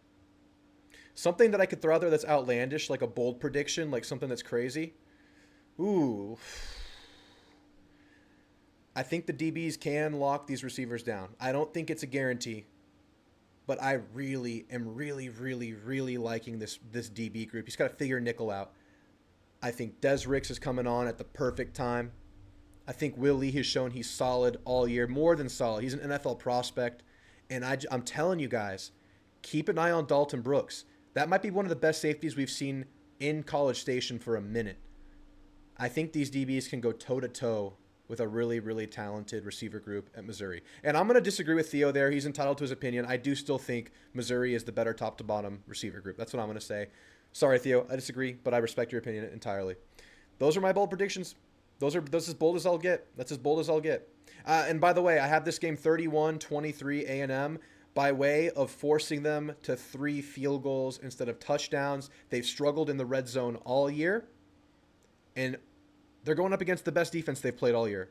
A: Something that I could throw out there that's outlandish, like a bold prediction, like something that's crazy. Ooh. I think the DBs can lock these receivers down. I don't think it's a guarantee, but I really am really liking this DB group. He's got to figure nickel out. I think Des Ricks is coming on at the perfect time. I think Will Lee has shown he's solid all year, more than solid. He's an NFL prospect, and I'm telling you guys, keep an eye on Dalton Brooks. That might be one of the best safeties we've seen in College Station for a minute. I think these DBs can go toe-to-toe with a really talented receiver group at Missouri. And I'm going to disagree with Theo there. He's entitled to his opinion. I do still think Missouri is the better top-to-bottom receiver group. That's what I'm going to say. Sorry, Theo. I disagree, but I respect your opinion entirely. Those are my bold predictions. That's as bold as I'll get. And by the way, I have this game 31-23 A&M by way of forcing them to 3 field goals instead of touchdowns. They've struggled in the red zone all year, and they're going up against the best defense they've played all year.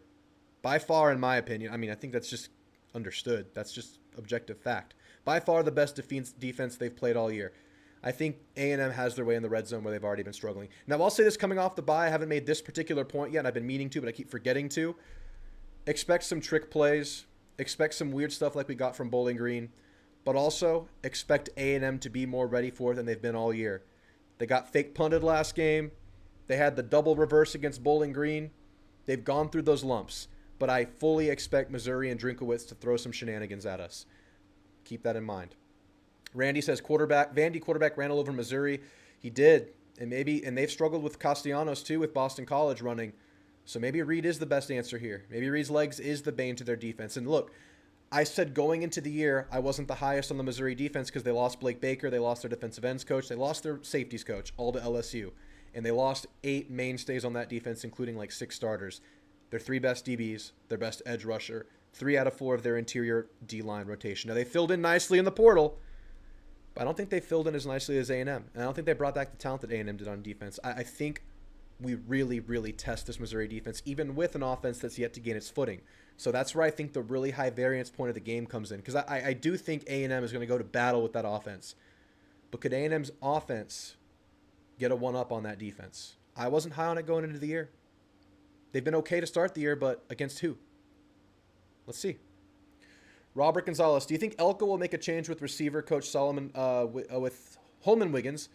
A: By far, in my opinion. I mean, I think that's just understood. That's just objective fact. By far the best defense they've played all year. I think A&M has their way in the red zone where they've already been struggling. Now, I'll say this coming off the bye. I haven't made this particular point yet, and I've been meaning to, but I keep forgetting to. Expect some trick plays. Expect some weird stuff like we got from Bowling Green. But also, expect A&M to be more ready for it than they've been all year. They got fake punted last game. They had the double reverse against Bowling Green. They've gone through those lumps. But I fully expect Missouri and Drinkowitz to throw some shenanigans at us. Keep that in mind. Randy says Vandy quarterback ran all over Missouri. He did. And they've struggled with Castellanos too with Boston College running. So maybe Reed is the best answer here. Maybe Reed's legs is the bane to their defense. And look, I said going into the year, I wasn't the highest on the Missouri defense because they lost Blake Baker. They lost their defensive ends coach. They lost their safeties coach, all to LSU. And they lost 8 mainstays on that defense, including like 6 starters. Their 3 best DBs, their best edge rusher, 3 out of 4 of their interior D-line rotation. Now, they filled in nicely in the portal, but I don't think they filled in as nicely as A&M. And I don't think they brought back the talent that A&M did on defense. I think we really, really test this Missouri defense, even with an offense that's yet to gain its footing. So that's where I think the really high variance point of the game comes in. Because I do think A&M is going to go to battle with that offense. But could A&M's offense get a one-up on that defense? I wasn't high on it going into the year. They've been okay to start the year, but against who? Let's see. Robert Gonzalez, do you think Elko will make a change with receiver coach Solomon with Holman Wiggins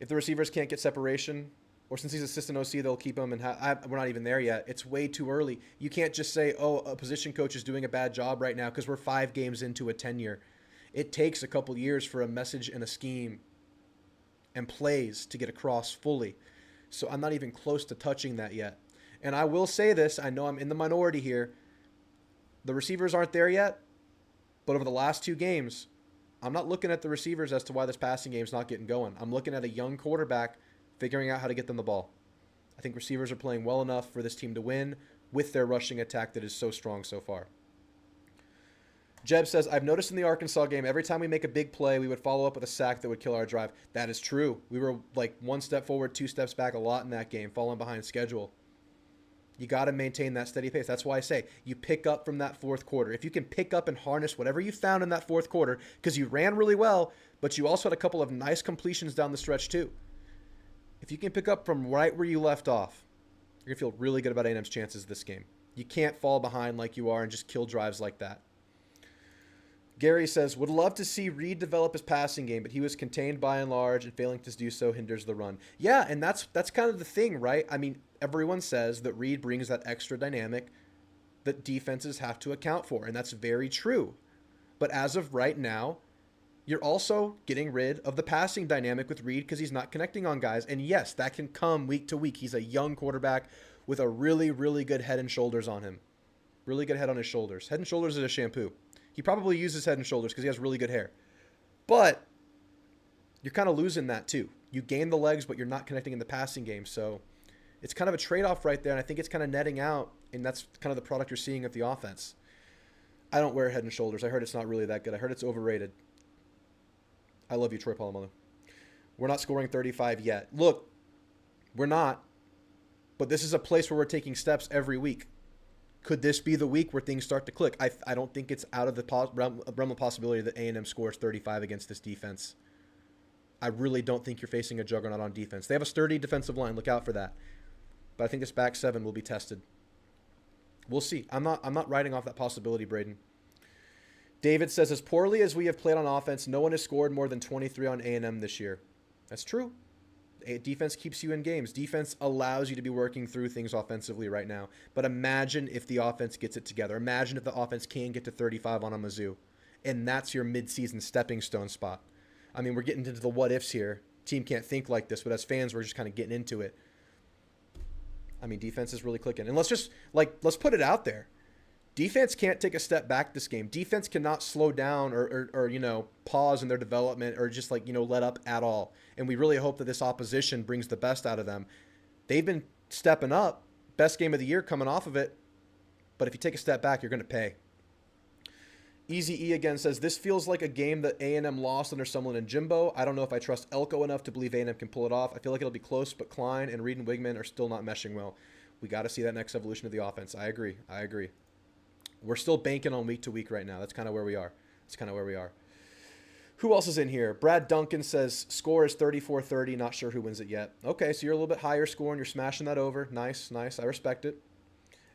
A: if the receivers can't get separation? Or since he's assistant OC, they'll keep him, and we're not even there yet. It's way too early. You can't just say, oh, a position coach is doing a bad job right now because we're 5 games into a tenure. It takes a couple years for a message and a scheme and plays to get across fully. So I'm not even close to touching that yet. And I will say this, I know I'm in the minority here. The receivers aren't there yet, but over the last 2 games, I'm not looking at the receivers as to why this passing game's not getting going. I'm looking at a young quarterback figuring out how to get them the ball. I think receivers are playing well enough for this team to win with their rushing attack that is so strong so far. Jeb says, I've noticed in the Arkansas game, every time we make a big play, we would follow up with a sack that would kill our drive. That is true. We were like 1 step forward, 2 steps back a lot in that game, falling behind schedule. You got to maintain that steady pace. That's why I say you pick up from that 4th quarter. If you can pick up and harness whatever you found in that 4th quarter, because you ran really well, but you also had a couple of nice completions down the stretch too. If you can pick up from right where you left off, you're going to feel really good about A&M's chances this game. You can't fall behind like you are and just kill drives like that. Gary says, would love to see Reed develop his passing game, but he was contained by and large, and failing to do so hinders the run. Yeah, and that's kind of the thing, right? I mean, everyone says that Reed brings that extra dynamic that defenses have to account for, and that's very true. But as of right now, you're also getting rid of the passing dynamic with Reed because he's not connecting on guys. And yes, that can come week to week. He's a young quarterback with a really, really good head and shoulders on him. Really good head on his shoulders. Head and shoulders is a shampoo. He probably uses head and shoulders because he has really good hair. But you're kind of losing that too. You gain the legs, but you're not connecting in the passing game. So it's kind of a trade-off right there, and I think it's kind of netting out, and that's kind of the product you're seeing of the offense. I don't wear head and shoulders. I heard it's not really that good. I heard it's overrated. I love you, Troy Polamalu. We're not scoring 35 yet. Look, we're not, but this is a place where we're taking steps every week. Could this be the week where things start to click? I don't think it's out of the realm of possibility that A&M scores 35 against this defense. I really don't think you're facing a juggernaut on defense. They have a sturdy defensive line. Look out for that. But I think this back 7 will be tested. We'll see. I'm not writing off that possibility, Braden. David says, as poorly as we have played on offense, no one has scored more than 23 on A&M this year. That's true. Defense keeps you in games. Defense allows you to be working through things offensively right now. But imagine if the offense gets it together. Imagine if the offense can get to 35 on a Mizzou. And that's your midseason stepping stone spot. I mean, we're getting into the what ifs here. Team can't think like this, but as fans, we're just kind of getting into it. I mean, defense is really clicking. And let's put it out there. Defense can't take a step back this game. Defense cannot slow down or pause in their development or just let up at all. And we really hope that this opposition brings the best out of them. They've been stepping up. Best game of the year coming off of it. But if you take a step back, you're going to pay. Easy E again says, this feels like a game that A&M lost under Sumlin and Jimbo. I don't know if I trust Elko enough to believe A&M can pull it off. I feel like it'll be close, but Klein and Reed and Wigman are still not meshing well. We got to see that next evolution of the offense. I agree. We're still banking on week to week right now. That's kind of where we are. Who else is in here? Brad Duncan says, score is 34-30. Not sure who wins it yet. Okay, so you're a little bit higher scoring. You're smashing that over. Nice. I respect it.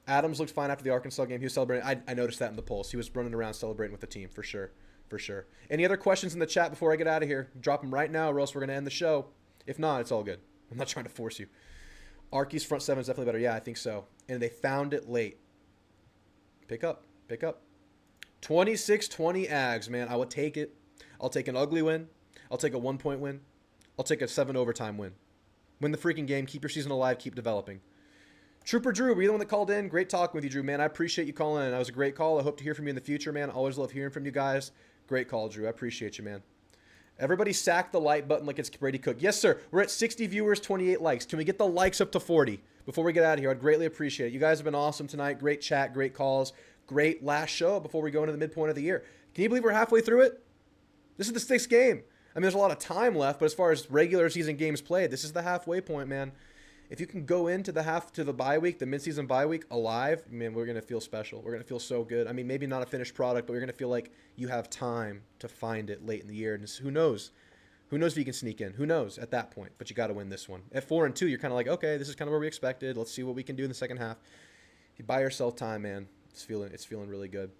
A: Adams looked fine after the Arkansas game. He was celebrating. I noticed that in the polls. He was running around celebrating with the team, for sure. Any other questions in the chat before I get out of here? Drop them right now, or else we're going to end the show. If not, it's all good. I'm not trying to force you. Arky's front seven is definitely better. Yeah, I think so. And they found it late. Pick up. 26-20 Ags, man. I would take it. I'll take an ugly win. I'll take a 1-point win. I'll take a 7 overtime win. Win the freaking game. Keep your season alive. Keep developing. Trooper Drew, were you the one that called in? Great talking with you, Drew, man. I appreciate you calling in. That was a great call. I hope to hear from you in the future, man. Always love hearing from you guys. Great call, Drew. I appreciate you, man. Everybody sack the like button like it's Brady Cook. Yes, sir. We're at 60 viewers, 28 likes. Can we get the likes up to 40 before we get out of here? I'd greatly appreciate it. You guys have been awesome tonight. Great chat, great calls. Great last show before we go into the midpoint of the year. Can you believe we're halfway through it? This is the 6th game. I mean, there's a lot of time left, but as far as regular season games played, this is the halfway point, man. If you can go into the bye week, the midseason bye week alive, man, we're going to feel special. We're going to feel so good. I mean, maybe not a finished product, but we're going to feel like you have time to find it late in the year. And who knows? Who knows if you can sneak in? Who knows at that point? But you got to win this one. At 4-2, you're kind of like, okay, this is kind of where we expected. Let's see what we can do in the second half. You buy yourself time, man. It's feeling really good.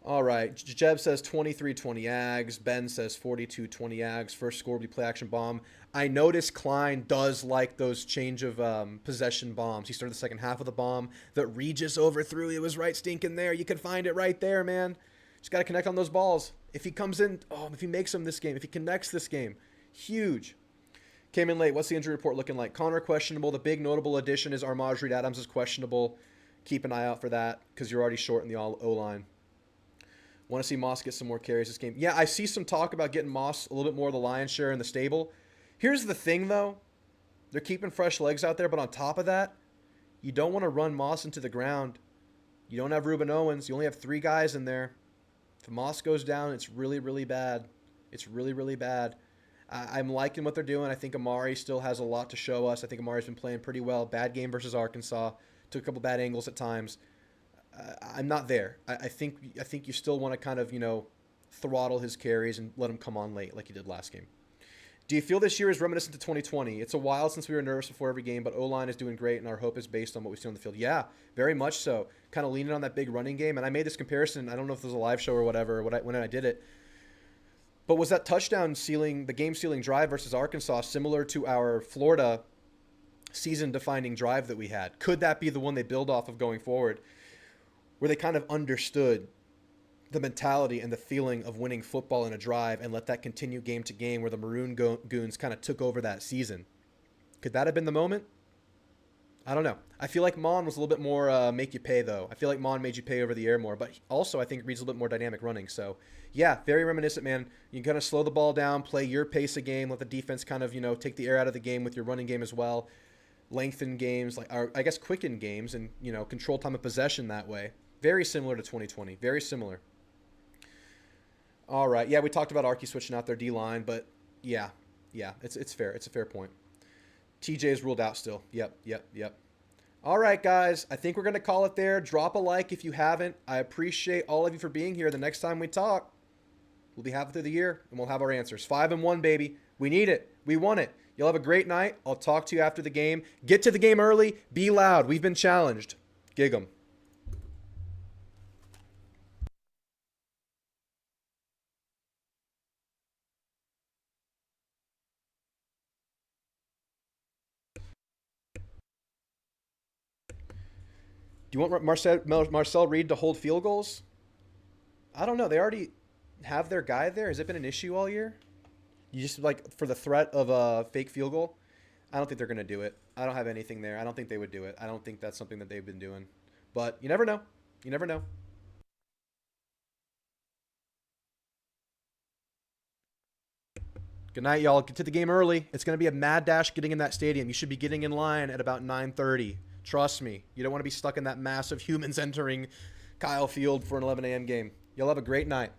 A: All right. Jeb says 23-20 Ags. Ben says 42-20 Ags. First score will be play action bomb. I noticed Klein does like those change of possession bombs. He started the second half with a bomb that Regis overthrew. It was right stinking there. You can find it right there, man. Just got to connect on those balls. If he comes in, if he makes them this game, if he connects this game, huge. Came in late. What's the injury report looking like? Connor questionable. The big notable addition is Armaj Reed Adams is questionable. Keep an eye out for that because you're already short in the O-line. Want to see Moss get some more carries this game. Yeah, I see some talk about getting Moss a little bit more of the lion's share in the stable. Here's the thing, though. They're keeping fresh legs out there, but on top of that, you don't want to run Moss into the ground. You don't have Ruben Owens. You only have 3 guys in there. If Moss goes down, it's really, really bad. It's really, really bad. I'm liking what they're doing. I think Amari still has a lot to show us. I think Amari's been playing pretty well. Bad game versus Arkansas. Took a couple bad angles at times. I'm not there. I think you still want to kind of, throttle his carries and let him come on late like he did last game. Do you feel this year is reminiscent to 2020? It's a while since we were nervous before every game, but O-line is doing great, and our hope is based on what we see on the field. Yeah, very much so. Kind of leaning on that big running game. And I made this comparison. I don't know if it was a live show or whatever when I did it. But was that touchdown sealing, the game-sealing drive versus Arkansas, similar to our Florida season-defining drive that we had? Could that be the one they build off of going forward, where they kind of understood the mentality and the feeling of winning football in a drive and let that continue game to game, where the Maroon Goons kind of took over that season? Could that have been the moment? I don't know. I feel like Mon was a little bit more make you pay, though. I feel like Mon made you pay over the air more, but also I think Reed's a little bit more dynamic running. So, yeah, very reminiscent, man. You kind of slow the ball down, play your pace of game, let the defense kind of, take the air out of the game with your running game as well. Lengthen games, quicken games, and, control time of possession that way. Very similar to 2020. Very similar. All right. Yeah, we talked about Arky switching out their D-line, but yeah, it's fair. It's a fair point. TJ is ruled out still. Yep. All right, guys. I think we're going to call it there. Drop a like if you haven't. I appreciate all of you for being here. The next time we talk, we'll be halfway through the year, and we'll have our answers. 5-1, baby. We need it. We want it. You'll have a great night. I'll talk to you after the game. Get to the game early. Be loud. We've been challenged. Gig 'em. Do you want Marcel Reed to hold field goals? I don't know. They already have their guy there. Has it been an issue all year? You just, for the threat of a fake field goal? I don't think they're going to do it. I don't have anything there. I don't think they would do it. I don't think that's something that they've been doing. But you never know. You never know. Good night, y'all. Get to the game early. It's going to be a mad dash getting in that stadium. You should be getting in line at about 9:30. Trust me, you don't want to be stuck in that mass of humans entering Kyle Field for an 11 a.m. game. You'll have a great night.